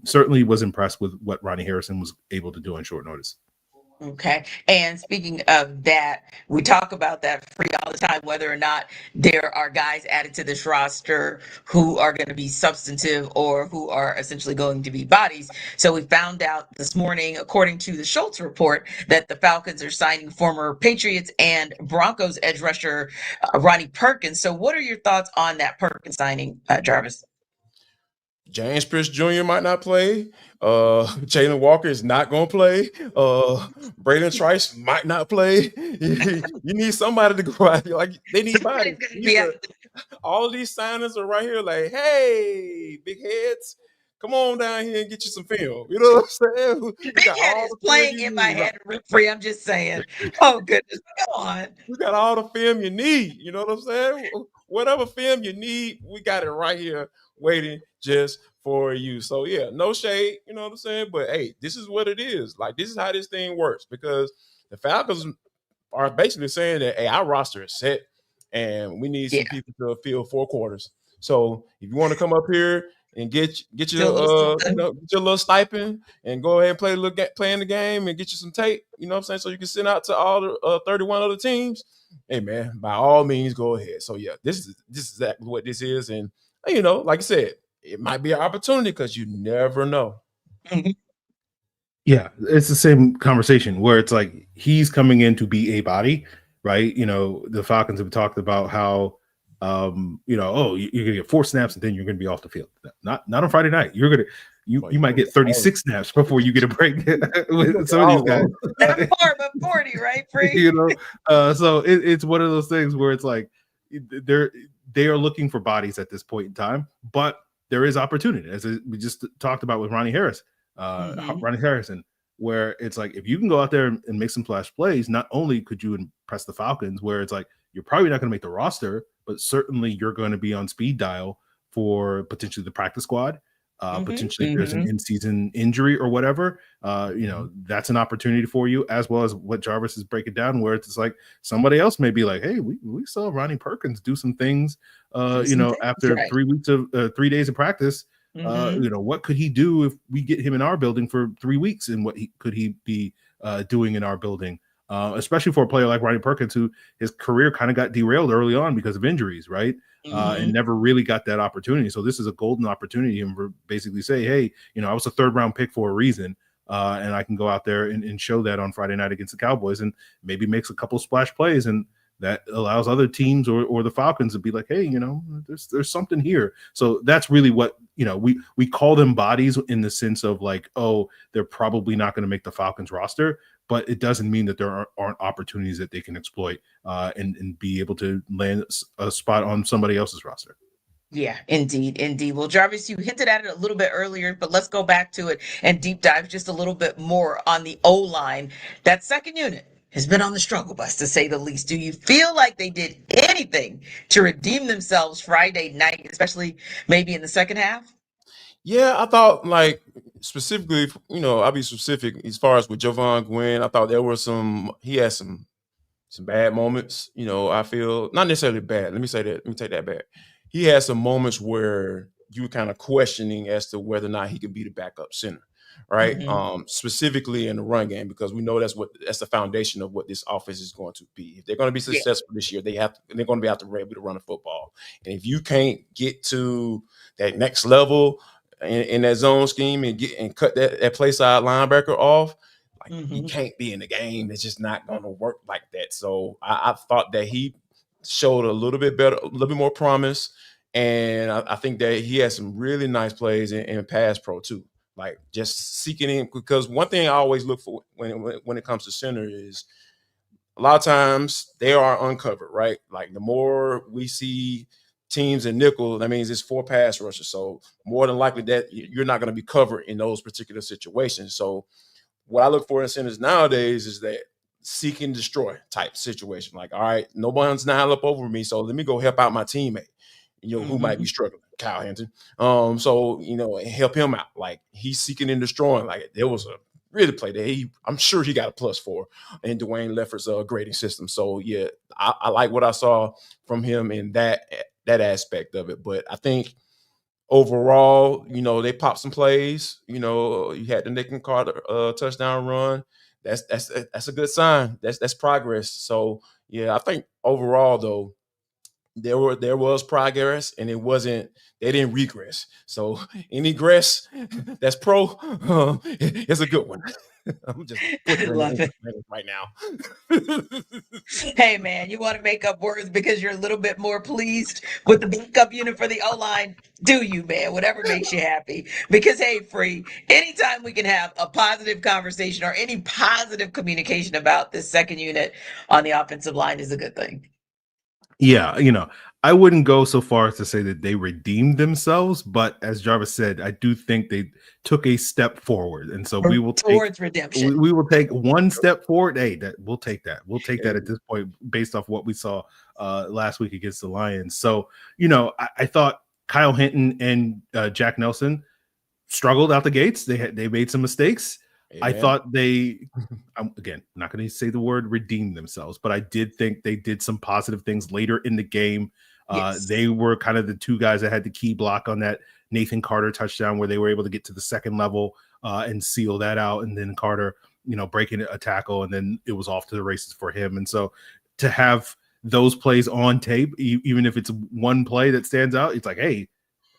Speaker 5: certainly was impressed with what Ronnie Harrison was able to do on short notice.
Speaker 2: Okay. And speaking of that, we talk about that free all the time, whether or not there are guys added to this roster who are going to be substantive or who are essentially going to be bodies. So we found out this morning, according to the Schultz report, that the Falcons are signing former Patriots and Broncos edge rusher Ronnie Perkins. So what are your thoughts on that Perkins signing, Jarvis?
Speaker 3: James Pierce Jr. might not play. Jaylen Walker is not going to play. Braylon Trice might not play. You need somebody to go out here. Like, they need bodies. All of these signings are right here like, hey, big heads, come on down here and get you some film. You know what I'm saying?
Speaker 2: Big head is playing in my head, free. I'm just saying. Oh, goodness. Go on.
Speaker 3: We got all the film you need. You know what I'm saying? Whatever film you need, we got it right here waiting just for you. So yeah, no shade, you know what I'm saying? But hey, this is what it is. Like, this is how this thing works, because the Falcons are basically saying that, hey, our roster is set and we need some people to fill 4 quarters. So if you want to come up here and get your get your little stipend and go ahead and play in the game and get you some tape, you know what I'm saying? So you can send out to all the 31 other teams. Hey man, by all means, go ahead. So yeah, this is exactly what this is. And like I said, it might be an opportunity because you never know.
Speaker 5: Yeah, it's the same conversation where it's like he's coming in to be a body, right? The Falcons have talked about how, you're gonna get 4 snaps and then you're gonna be off the field. Not on Friday night. You might get 36 snaps before you get a break with some of these guys.
Speaker 2: Not 4, but 40, right, Free?
Speaker 5: So it's one of those things where it's like they are looking for bodies at this point in time, but there is opportunity, as we just talked about with Ronnie Harrison, where it's like, if you can go out there and make some flash plays, not only could you impress the Falcons, where it's like, you're probably not going to make the roster, but certainly you're going to be on speed dial for potentially the practice squad. Potentially if there's an in-season injury or whatever, that's an opportunity for you, as well as what Jarvis is breaking down, where it's like somebody else may be like, hey, we saw Ronnie Perkins do some things, after 3 days of practice. What could he do if we get him in our building for 3 weeks, and what could he be doing in our building? Especially for a player like Ronnie Perkins, who his career kind of got derailed early on because of injuries, right? And never really got that opportunity. So this is a golden opportunity to basically say, hey, I was a 3rd round pick for a reason. And I can go out there and show that on Friday night against the Cowboys, and maybe makes a couple splash plays. And that allows other teams or the Falcons to be like, hey, there's something here. So that's really what, we call them bodies in the sense of like, oh, they're probably not going to make the Falcons roster, but it doesn't mean that there aren't opportunities that they can exploit and be able to land a spot on somebody else's roster.
Speaker 2: Yeah, indeed. Well, Jarvis, you hinted at it a little bit earlier, but let's go back to it and deep dive just a little bit more on the O-line. That second unit has been on the struggle bus, to say the least. Do you feel like they did anything to redeem themselves Friday night, especially maybe in the second half?
Speaker 3: Yeah, I thought, like, specifically, I'll be specific as far as with Javon Gwynn. I thought there were he had some bad moments. I feel not necessarily bad. Let me take that back. He had some moments where you were kind of questioning as to whether or not he could be the backup center, right? Specifically in the run game, because we know that's the foundation of what this offense is going to be. If they're going to be successful this year, they're going to be able to run the football. And if you can't get to that next level in that zone scheme and cut that play side linebacker off, Like he can't be in the game. It's just not going to work like that. So I thought that he showed a little bit better, a little bit more promise. And I think that he has some really nice plays in pass pro too. Like just seeking in, because one thing I always look for when it comes to center is a lot of times they are uncovered, right? Like the more we see teams in nickel, that means it's 4 pass rushers. So more than likely that you're not going to be covered in those particular situations. So what I look for in centers nowadays is that seek and destroy type situation. Like, all right, nobody's now up over me, so let me go help out my teammate, who might be struggling, Kyle Hinton. So, help him out. Like he's seeking and destroying. Like there was a really play that I'm sure he got a +4 in Dwayne Leffert's grading system. So yeah, I like what I saw from him in that aspect of it. But I think overall, they popped some plays. You had the Nick and Carter touchdown run. That's a good sign. That's progress. So yeah, I think overall though, there was progress, and they didn't regress. So any gress that's pro, it's a good one. I'm just
Speaker 2: Love it.
Speaker 3: right now.
Speaker 2: Hey man, you want to make up words because you're a little bit more pleased with the backup unit for the O-line? Do you, man? Whatever makes you happy. Because hey, Free, anytime we can have a positive conversation or any positive communication about this second unit on the offensive line is a good thing.
Speaker 5: Yeah, I wouldn't go so far as to say that they redeemed themselves, but as Jarvis said, I do think they took a step forward, and so we will
Speaker 2: towards redemption.
Speaker 5: We will take one step forward. Hey, we'll take that. We'll take that at this point, based off what we saw last week against the Lions. So, I thought Kyle Hinton and Jack Nelson struggled out the gates. They made some mistakes. I thought again, not going to say the word redeem themselves, but I did think they did some positive things later in the game. Yes. They were kind of the two guys that had the key block on that Nathan Carter touchdown, where they were able to get to the second level and seal that out. And then Carter, breaking a tackle, and then it was off to the races for him. And so to have those plays on tape, even if it's one play that stands out, it's like, hey,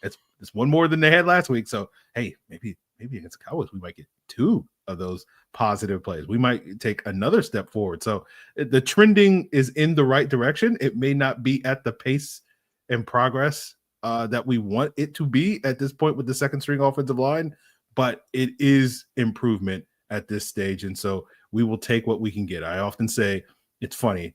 Speaker 5: it's one more than they had last week. So, hey, maybe against the Cowboys, we might get 2 of those positive plays. We might take another step forward. So the trending is in the right direction. It may not be at the pace and progress that we want it to be at this point with the second string offensive line, but it is improvement at this stage. And so we will take what we can get. I often say, it's funny,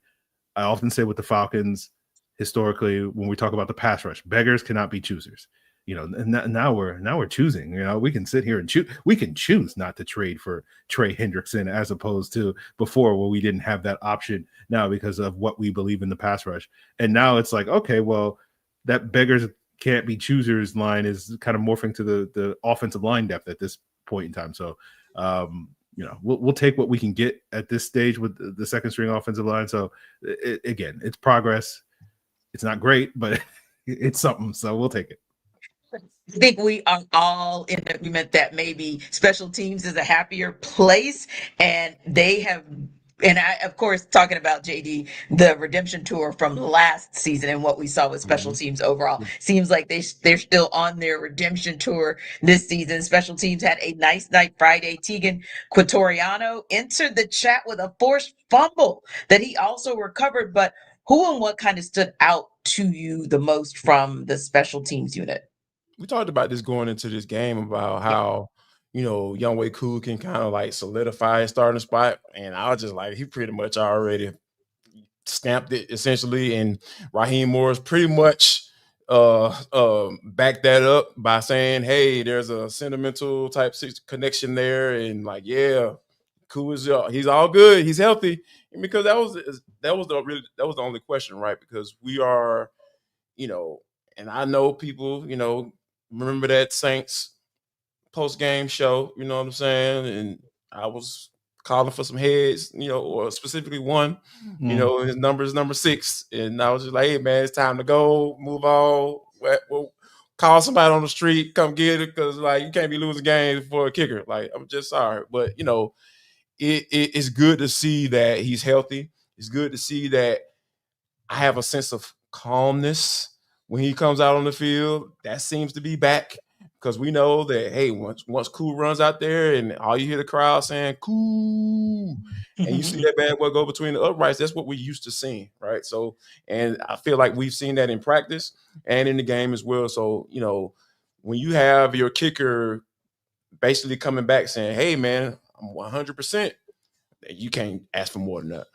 Speaker 5: with the Falcons, historically, when we talk about the pass rush, beggars cannot be choosers. And now we're choosing. We can sit here and choose. We can choose not to trade for Trey Hendrickson, as opposed to before, where we didn't have that option now because of what we believe in the pass rush. And now it's like, okay, well, that beggars can't be choosers line is kind of morphing to the offensive line depth at this point in time. So, we'll take what we can get at this stage with the second string offensive line. So again, it's progress. It's not great, but it's something. So we'll take it.
Speaker 2: I think we are all in agreement that maybe special teams is a happier place, and they have. And I, of course, talking about JD, the redemption tour from last season and what we saw with special teams overall, seems like they're still on their redemption tour this season. Special teams had a nice night Friday. Tegan Quatoriano entered the chat with a forced fumble that he also recovered. But who and what kind of stood out to you the most from the special teams unit?
Speaker 3: We talked about this going into this game about how, Younghoe Koo can kind of like solidify his starting spot. And I was just like, he pretty much already stamped it essentially. And Raheem Morris pretty much backed that up by saying, hey, there's a sentimental type connection there. And like, yeah, Koo is he's all good. He's healthy. And because that was the only question, right? Because we are, and I know people, remember that Saints post-game show, you know what I'm saying? And I was calling for some heads, or specifically one, his number is number 6. And I was just like, hey, man, it's time to go, move on. Well, call somebody on the street, come get it, because, like, you can't be losing games for a kicker. Like, I'm just sorry. But, it's good to see that he's healthy. It's good to see that I have a sense of calmness when he comes out on the field. That seems to be back because we know that, hey, once Koo runs out there and all you hear the crowd saying Koo, and you see that bad boy go between the uprights, that's what we're used to seeing, right? So, and I feel like we've seen that in practice and in the game as well. So, when you have your kicker basically coming back saying, hey, man, I'm 100%, you can't ask for more than that.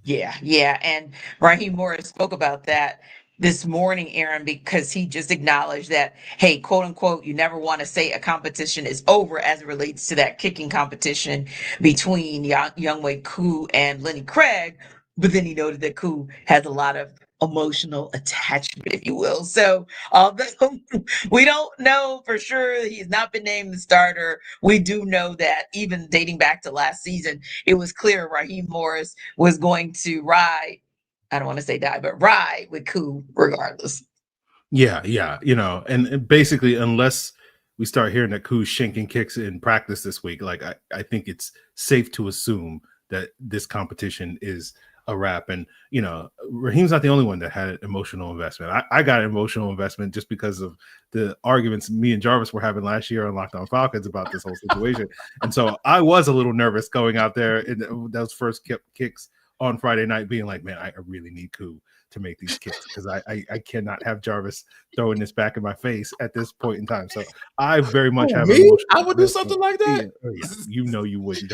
Speaker 2: Yeah. And Raheem Morris spoke about that this morning, Aaron, because he just acknowledged that, hey, quote unquote, you never want to say a competition is over as it relates to that kicking competition between Younghoe Koo and Lenny Craig. But then he noted that Koo has a lot of emotional attachment, if you will. So although we don't know for sure he's not been named the starter, we do know that even dating back to last season, it was clear Raheem Morris was going to ride. I don't want to say die, but ride with Koo regardless.
Speaker 5: Yeah. And basically, unless we start hearing that Koo's shanking kicks in practice this week, like I think it's safe to assume that this competition is a wrap. And Raheem's not the only one that had emotional investment. I got emotional investment just because of the arguments me and Jarvis were having last year on Locked On Falcons about this whole situation. And so I was a little nervous going out there in those first kicks on Friday night, being like, man, I really need Koo to make these kicks because I cannot have Jarvis throwing this back in my face at this point in time. So I very much have an emotional.
Speaker 3: I would do something like that.
Speaker 5: Yeah. You wouldn't.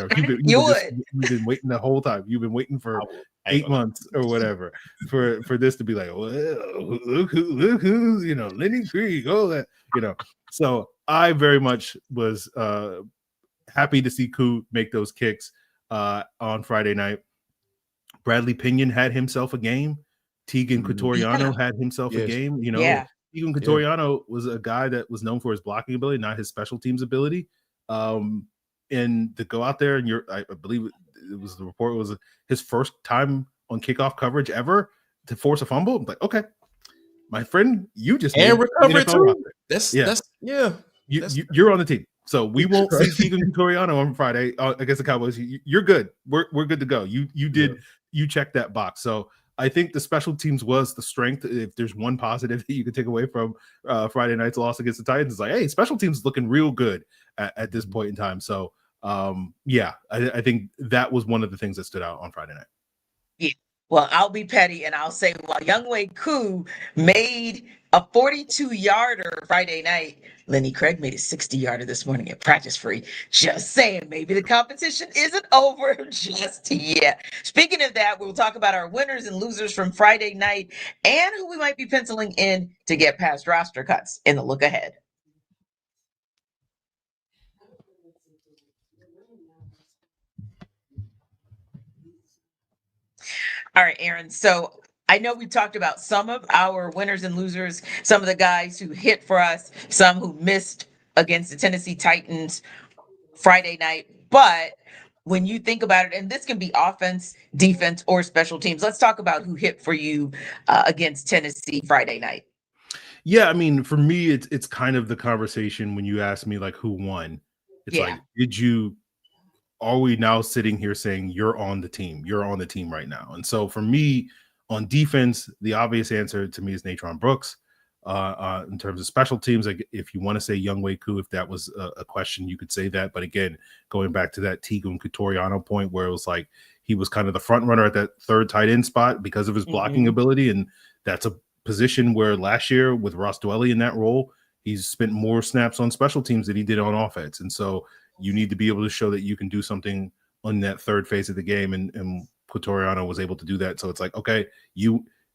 Speaker 5: You've been waiting the whole time. You've been waiting for 8 months or whatever for this to be like, well, look who's Lenny Creek, all that, So I very much was happy to see Koo make those kicks on Friday night. Bradley Pinion had himself a game. Tegan Quatoriano had himself a game. Tegan Quatoriano was a guy that was known for his blocking ability, not his special teams ability. And to go out there and I believe it was the report was his first time on kickoff coverage ever to force a fumble. I'm like, okay, my friend, you just
Speaker 3: recovery too.
Speaker 5: You're on the team. So we won't see Tegan Quatoriano on Friday against the Cowboys. You're good. We're good to go. You checked that box. So I think the special teams was the strength. If there's one positive that you could take away from Friday night's loss against the Titans, it's like, hey, special teams looking real good at this point in time. So I think that was one of the things that stood out on Friday night.
Speaker 2: Yeah. Well, I'll be petty and I'll say while Younghoe Koo made a 42-yarder Friday night, Lenny Craig made a 60-yarder this morning at practice free. Just saying, maybe the competition isn't over just yet. Speaking of that, we'll talk about our winners and losers from Friday night and who we might be penciling in to get past roster cuts in the look ahead. All right, Aaron. So I know we talked about some of our winners and losers, some of the guys who hit for us, some who missed against the Tennessee Titans Friday night. But when you think about it, and this can be offense, defense, or special teams, let's talk about who hit for you against Tennessee Friday night.
Speaker 5: Yeah, I mean, for me, it's kind of the conversation when you ask me like who won. It's like, are we now sitting here saying you're on the team? You're on the team right now. And so for me, on defense, the obvious answer to me is Natrone Brooks. In terms of special teams, like if you want to say Younghoe Koo, if that was a question, you could say that. But again, going back to that Tegan Quatoriano point where it was like he was kind of the front runner at that third tight end spot because of his blocking ability. And that's a position where last year with Ross Dwelly in that role, he's spent more snaps on special teams than he did on offense. And so you need to be able to show that you can do something on that third phase of the game. And Quatoriano was able to do that. So it's like, okay,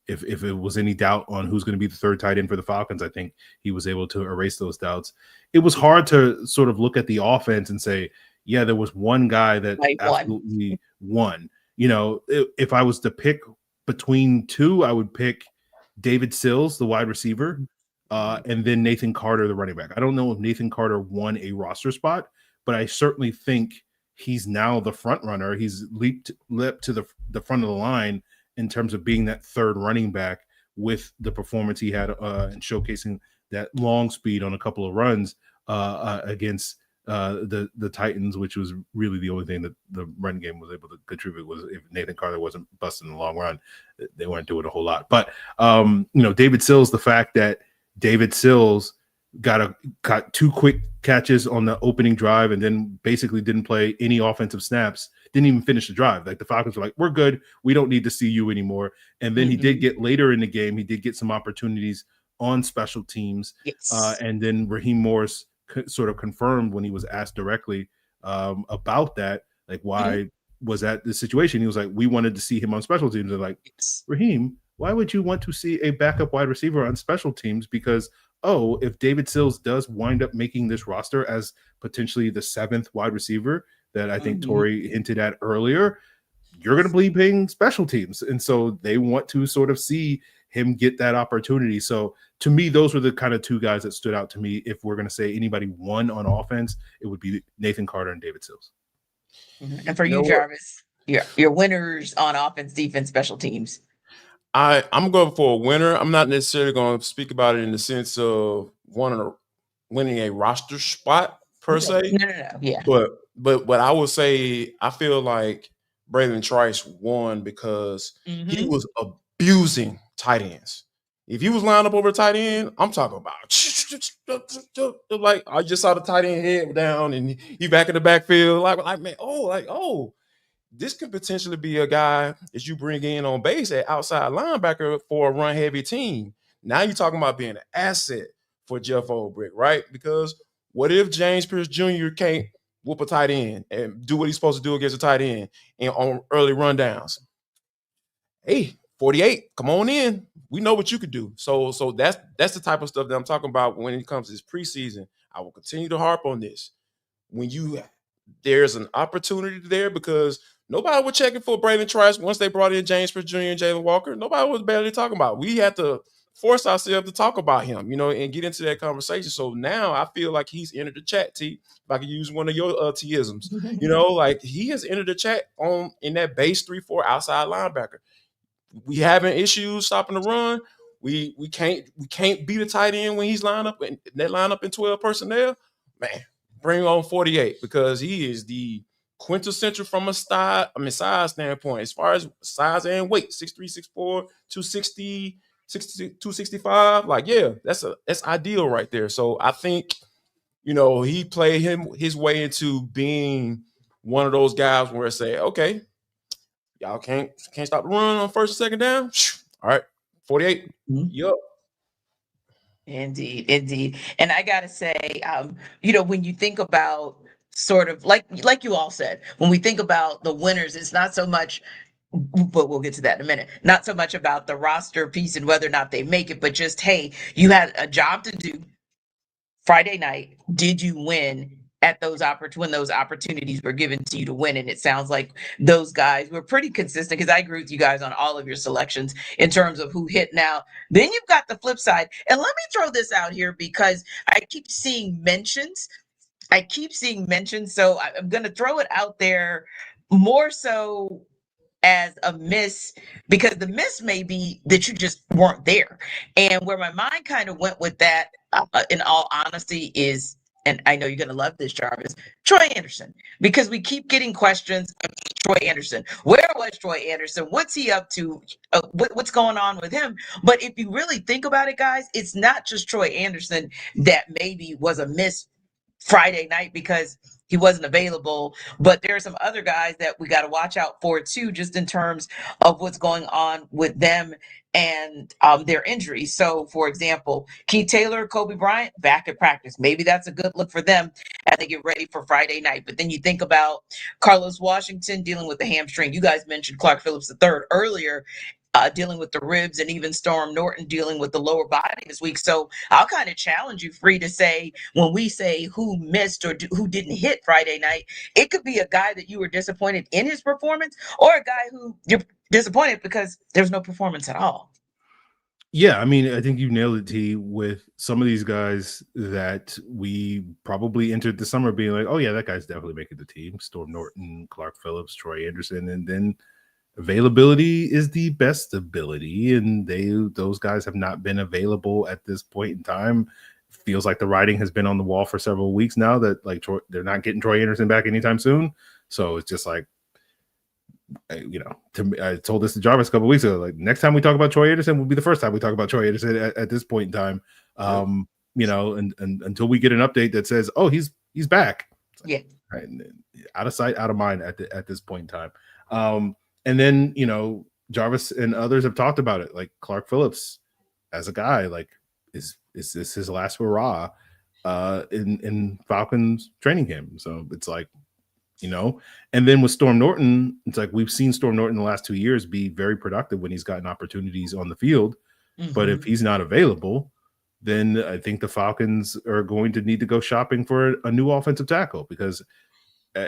Speaker 5: if it was any doubt on who's going to be the third tight end for the Falcons, I think he was able to erase those doubts. It was hard to sort of look at the offense and say, yeah, there was one guy that absolutely won. If I was to pick between two, I would pick David Sills, the wide receiver, and then Nathan Carter, the running back. I don't know if Nathan Carter won a roster spot, but I certainly think he's now the front runner. He's leaped to the front of the line in terms of being that third running back with the performance he had and showcasing that long speed on a couple of runs against the Titans, which was really the only thing that the run game was able to contribute. Was if Nathan Carter wasn't busting the long run, they weren't doing a whole lot. But David Sills, the fact that David Sills got 2 quick catches on the opening drive and then basically didn't play any offensive snaps, didn't even finish the drive. Like the Falcons were like, we're good. We don't need to see you anymore. And then he did get later in the game. He did get some opportunities on special teams.
Speaker 2: Yes.
Speaker 5: And then Raheem Morris sort of confirmed when he was asked directly about that, like, why was that the situation? He was like, we wanted to see him on special teams. And like, Raheem, why would you want to see a backup wide receiver on special teams? Because if David Sills does wind up making this roster as potentially the 7th wide receiver that I think Tori hinted at earlier, you're going to be playing special teams. And so they want to sort of see him get that opportunity. So to me, those were the kind of 2 guys that stood out to me. If we're going to say anybody won on offense, it would be Nathan Carter and David Sills.
Speaker 2: And for you, Jarvis, your winners on offense, defense, special teams.
Speaker 3: I'm going for a winner. I'm not necessarily going to speak about it in the sense of winning a roster spot per se.
Speaker 2: No. Yeah.
Speaker 3: But I would say I feel like Braylon Trice won because he was abusing tight ends. If he was lined up over a tight end, I'm talking about like I just saw the tight end head down and he back in the backfield like man, this could potentially be a guy that you bring in on base at outside linebacker for a run-heavy team. Now you're talking about being an asset for Jeff Olbrick, right? Because what if James Pierce Jr. can't whoop a tight end and do what he's supposed to do against a tight end and on early rundowns? Hey, 48, come on in. We know what you could do. So that's the type of stuff that I'm talking about when it comes to this preseason. I will continue to harp on this. There's an opportunity there because nobody was checking for Braylon Trice once they brought in James Pierce Jr. and Jaylen Walker. Nobody was barely talking about it. We had to force ourselves to talk about him, and get into that conversation. So now I feel like he's entered the chat, T. If I could use one of your T-isms, like he has entered the chat in that base 3-4 outside linebacker. We having issues stopping the run. We can't beat a tight end when he's lined up in that lineup in 12 personnel. Man, bring on 48 because he is the quintessential from a size standpoint, as far as size and weight, 6'3", 6'4", 260, 265. Like, yeah, that's ideal right there. So I think, he played his way into being one of those guys where I say, okay, y'all can't stop the run on first and second down. All right, 48. Yup.
Speaker 2: Indeed. And I gotta say, when you think about sort of like you all said, when we think about the winners, it's not so much, but we'll get to that in a minute, not so much about the roster piece and whether or not they make it, but just, hey, you had a job to do Friday night. Did you win at when those opportunities were given to you to win? And it sounds like those guys were pretty consistent, because I agree with you guys on all of your selections in terms of who hit. Now, then you've got the flip side. And let me throw this out here because I keep seeing mentions. So I'm going to throw it out there more so as a miss, because the miss may be that you just weren't there. And where my mind kind of went with that, in all honesty, is, and I know you're going to love this, Jarvis, Troy Anderson, because we keep getting questions of Troy Anderson. Where was Troy Anderson? What's he up to? What's going on with him? But if you really think about it, guys, it's not just Troy Anderson that maybe was a miss Friday night because he wasn't available, but there are some other guys that we got to watch out for too, just in terms of what's going on with them and their injuries. So, for example, Keith Taylor, Kobe Bryant back at practice. Maybe that's a good look for them as they get ready for Friday night. But then you think about Carlos Washington dealing with the hamstring. You guys mentioned Clark Phillips III earlier, dealing with the ribs, and even Storm Norton dealing with the lower body this week. So I'll kind of challenge you, Free, to say, when we say who missed or who didn't hit Friday night, it could be a guy that you were disappointed in his performance, or a guy who you're disappointed because there's no performance at all.
Speaker 5: Yeah, I mean, I think you nailed it, T, with some of these guys that we probably entered the summer being like, oh yeah, that guy's definitely making the team. Storm Norton, Clark Phillips, Troy Anderson, and then availability is the best ability, and those guys have not been available at this point in time. Feels like the writing has been on the wall for several weeks now that they're not getting Troy Anderson back anytime soon. So it's just like, I told this to Jarvis a couple weeks ago. Like, next time we talk about Troy Anderson will be the first time we talk about Troy Anderson at this point in time. and until we get an update that says, oh, he's back.
Speaker 2: Yeah.
Speaker 5: Right. And out of sight, out of mind at this point in time. And then, Jarvis and others have talked about it, like Clark Phillips as a guy, like, is this his last hurrah in Falcons training camp? So it's like, and then with Storm Norton, it's like we've seen Storm Norton the last 2 years be very productive when he's gotten opportunities on the field. Mm-hmm. But if he's not available, then I think the Falcons are going to need to go shopping for a new offensive tackle, because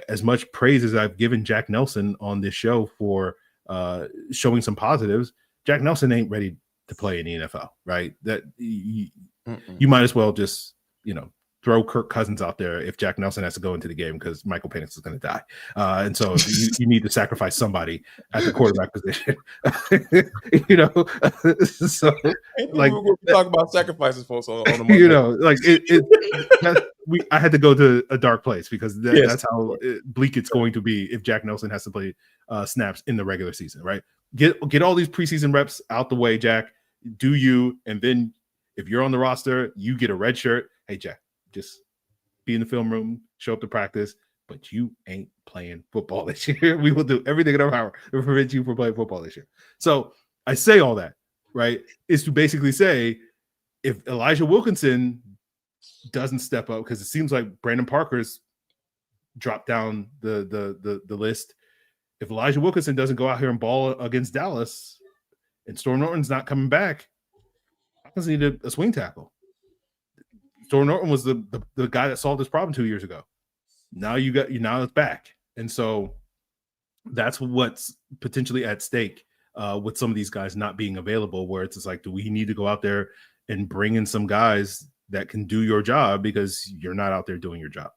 Speaker 5: as much praise as I've given Jack Nelson on this show for showing some positives, Jack Nelson ain't ready to play in the NFL, right? That you might as well just, throw Kirk Cousins out there if Jack Nelson has to go into the game, because Michael Penix is going to die. And so you need to sacrifice somebody at the quarterback position. So like
Speaker 3: we talk about sacrifices, folks. On the
Speaker 5: I had to go to a dark place, because that's how bleak it's going to be if Jack Nelson has to play snaps in the regular season, right? Get all these preseason reps out the way, Jack. Do you, and then if you're on the roster, you get a red shirt. Hey, Jack, just be in the film room, show up to practice, but you ain't playing football this year. We will do everything in our power to prevent you from playing football this year. So I say all that, right, is to basically say, if Elijah Wilkinson doesn't step up, because it seems like Brandon Parker's dropped down the list. If Elijah Wilkinson doesn't go out here and ball against Dallas, and Storm Norton's not coming back, Falcons need a swing tackle. Storm Norton was the guy that solved this problem 2 years ago. Now it's back. And so that's what's potentially at stake with some of these guys not being available, where it's just like, do we need to go out there and bring in some guys that can do your job, because you're not out there doing your job?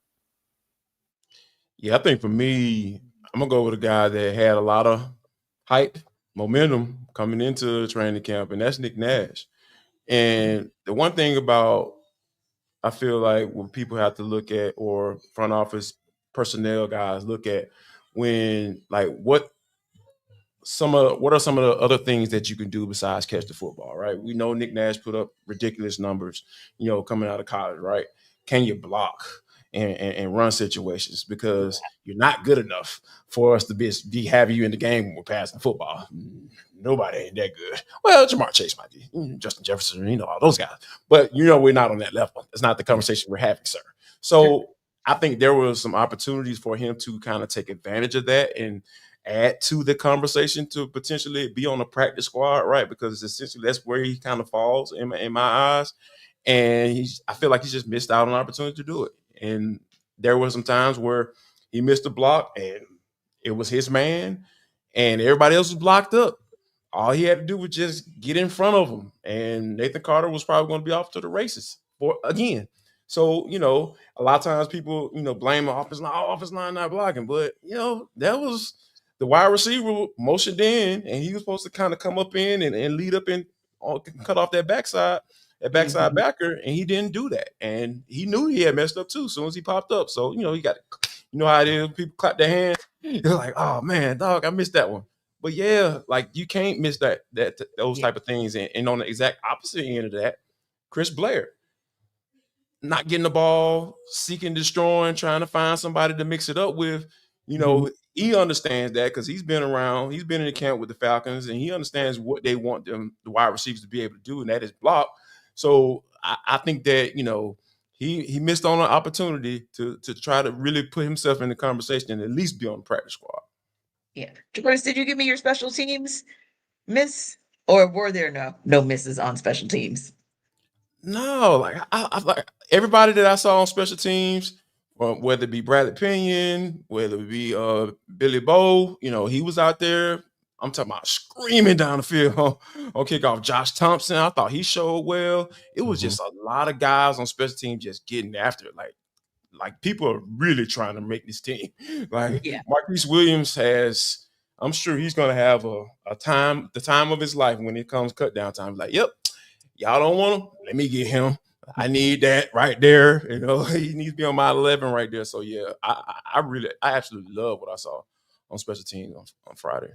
Speaker 3: Yeah, I think for me, I'm going to go with a guy that had a lot of hype, momentum coming into training camp, and that's Nick Nash. And the one thing about, I feel like when people have to look at, or front office personnel guys look at, when like what are some of the other things that you can do besides catch the football, right? We know Nick Nash put up ridiculous numbers, coming out of college, right? Can you block and run situations? Because you're not good enough for us to be having you in the game when we're passing the football. Nobody ain't that good. Well, Jamar Chase might be, Justin Jefferson, all those guys. But we're not on that level. It's not the conversation we're having, sir. So I think there were some opportunities for him to kind of take advantage of that and add to the conversation to potentially be on the practice squad, right? Because essentially that's where he kind of falls in my eyes. And I feel like he just missed out on an opportunity to do it. And there were some times where he missed a block and it was his man and everybody else was blocked up. All he had to do was just get in front of him, and Nathan Carter was probably going to be off to the races again. So, a lot of times people, blame the offensive line not blocking, but, that was the wide receiver motioned in, and he was supposed to kind of come up in and lead up and cut off that backside backer, and he didn't do that. And he knew he had messed up too as soon as he popped up. So, he got, how it is, people clap their hands. They're like, oh man, dog, I missed that one. But yeah, like you can't miss those type of things. And on the exact opposite end of that, Chris Blair not getting the ball, seeking, destroying, trying to find somebody to mix it up with. He understands that because he's been around, he's been in the camp with the Falcons, and he understands what they want the wide receivers to be able to do, and that is block. So I think that he missed on an opportunity to try to really put himself in the conversation and at least be on the practice squad.
Speaker 2: Yeah. Jarvis, did you give me your special teams miss, or were there no misses on special teams?
Speaker 3: No, like I like everybody that I saw on special teams, whether it be Bradley Pinion, whether it be Billy Bowe, he was out there. I'm talking about screaming down the field on kickoff. Josh Thompson, I thought he showed well. It was just a lot of guys on special teams just getting after it. Like people are really trying to make this team. Marquise Williams I'm sure he's going to have the time of his life when it comes cut down time. Like, yep, y'all don't want him. Let me get him. I need that right there. He needs to be on my 11 right there. So yeah, I absolutely love what I saw on special teams on Friday.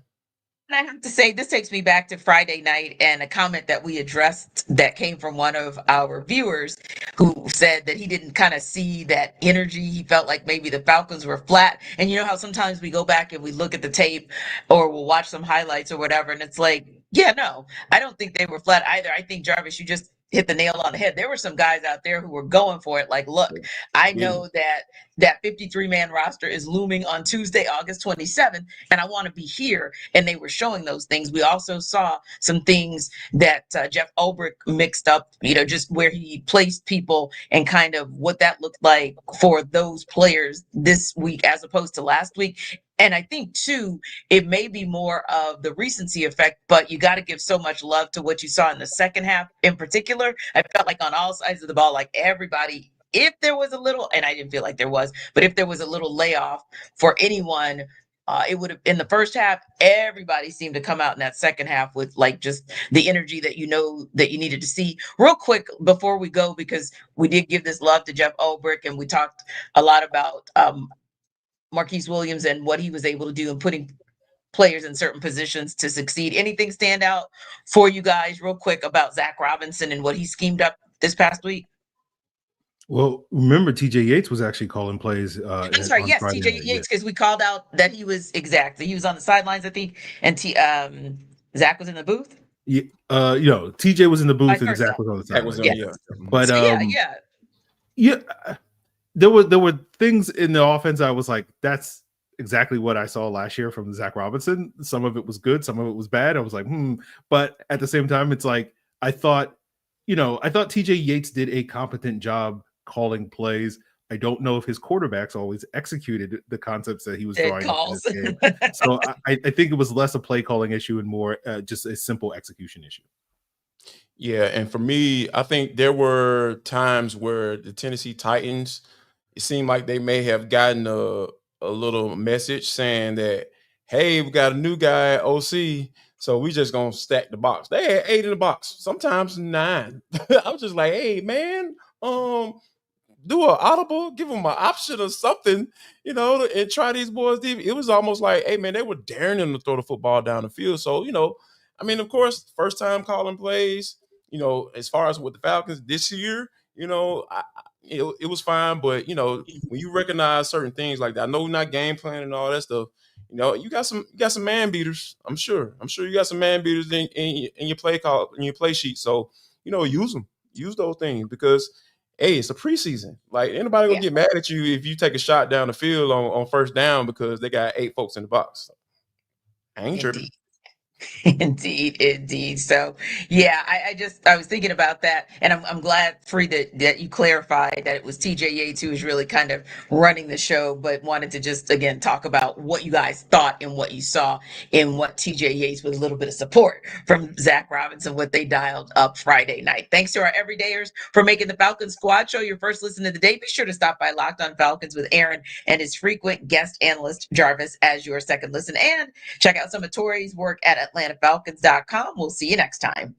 Speaker 2: And I have to say, this takes me back to Friday night and a comment that we addressed that came from one of our viewers who said that he didn't kind of see that energy. He felt like maybe the Falcons were flat. And you know how sometimes we go back and we look at the tape or we'll watch some highlights or whatever, and it's like, yeah, no, I don't think they were flat either. I think, Jarvis, you just hit the nail on the head. There were some guys out there who were going for it. Like, look, I know that 53-man roster is looming on Tuesday, August 27th, and I want to be here. And they were showing those things. We also saw some things that Jeff Ulbrich mixed up, just where he placed people and kind of what that looked like for those players this week as opposed to last week. And I think, too, it may be more of the recency effect, but you got to give so much love to what you saw in the second half in particular. I felt like on all sides of the ball, like everybody, if there was a little, and I didn't feel like there was, but if there was a little layoff for anyone, it would have, in the first half, everybody seemed to come out in that second half with like just the energy that that you needed to see. Real quick before we go, because we did give this love to Jeff Ulbrich and we talked a lot about Marquise Williams and what he was able to do in putting players in certain positions to succeed. Anything stand out for you guys real quick about Zach Robinson and what he schemed up this past week?
Speaker 5: Well, remember TJ Yates was actually calling plays.
Speaker 2: I'm sorry, yes, TJ Yates, because we called out that he was on the sidelines, I think, and Zach was in the booth.
Speaker 5: Yeah, TJ was in the booth and Zach was on the sidelines.
Speaker 3: Yeah.
Speaker 5: But
Speaker 2: so,
Speaker 5: yeah, there were things in the offense I was like, that's exactly what I saw last year from Zach Robinson. Some of it was good, some of it was bad. I was like, but at the same time, it's like I thought TJ Yates did a competent job calling plays. I don't know if his quarterbacks always executed the concepts that he was throwing in this game. So I think it was less a play calling issue and more just a simple execution issue.
Speaker 3: Yeah, and for me, I think there were times where the Tennessee Titans, it seemed like they may have gotten a little message saying that, hey, we got a new guy, OC, so we just gonna stack the box. They had 8 in the box, sometimes 9. I was just like, hey, man, do an audible, give them an option or something, and try these boys deep. It was almost like, hey, man, they were daring them to throw the football down the field. So, of course, first time calling plays, as far as with the Falcons this year, it was fine. But, when you recognize certain things like that, I know we're not game planning and all that stuff. You got some man beaters. I'm sure you got some man beaters in your play call, in your play sheet. So, use them, use those things because, hey, it's a preseason. Like, anybody gonna get mad at you if you take a shot down the field on first down because they got 8 folks in the box. I ain't tripping.
Speaker 2: Indeed. So, yeah, I was thinking about that, and I'm glad, Free, that you clarified that it was TJ Yates who was really kind of running the show, but wanted to just, again, talk about what you guys thought and what you saw in what TJ Yates with a little bit of support from Zach Robinson, what they dialed up Friday night. Thanks to our everydayers for making the Falcons Squad Show your first listen of the day. Be sure to stop by Locked on Falcons with Aaron and his frequent guest analyst, Jarvis, as your second listen, and check out some of Tori's work at AtlantaFalcons.com. We'll see you next time.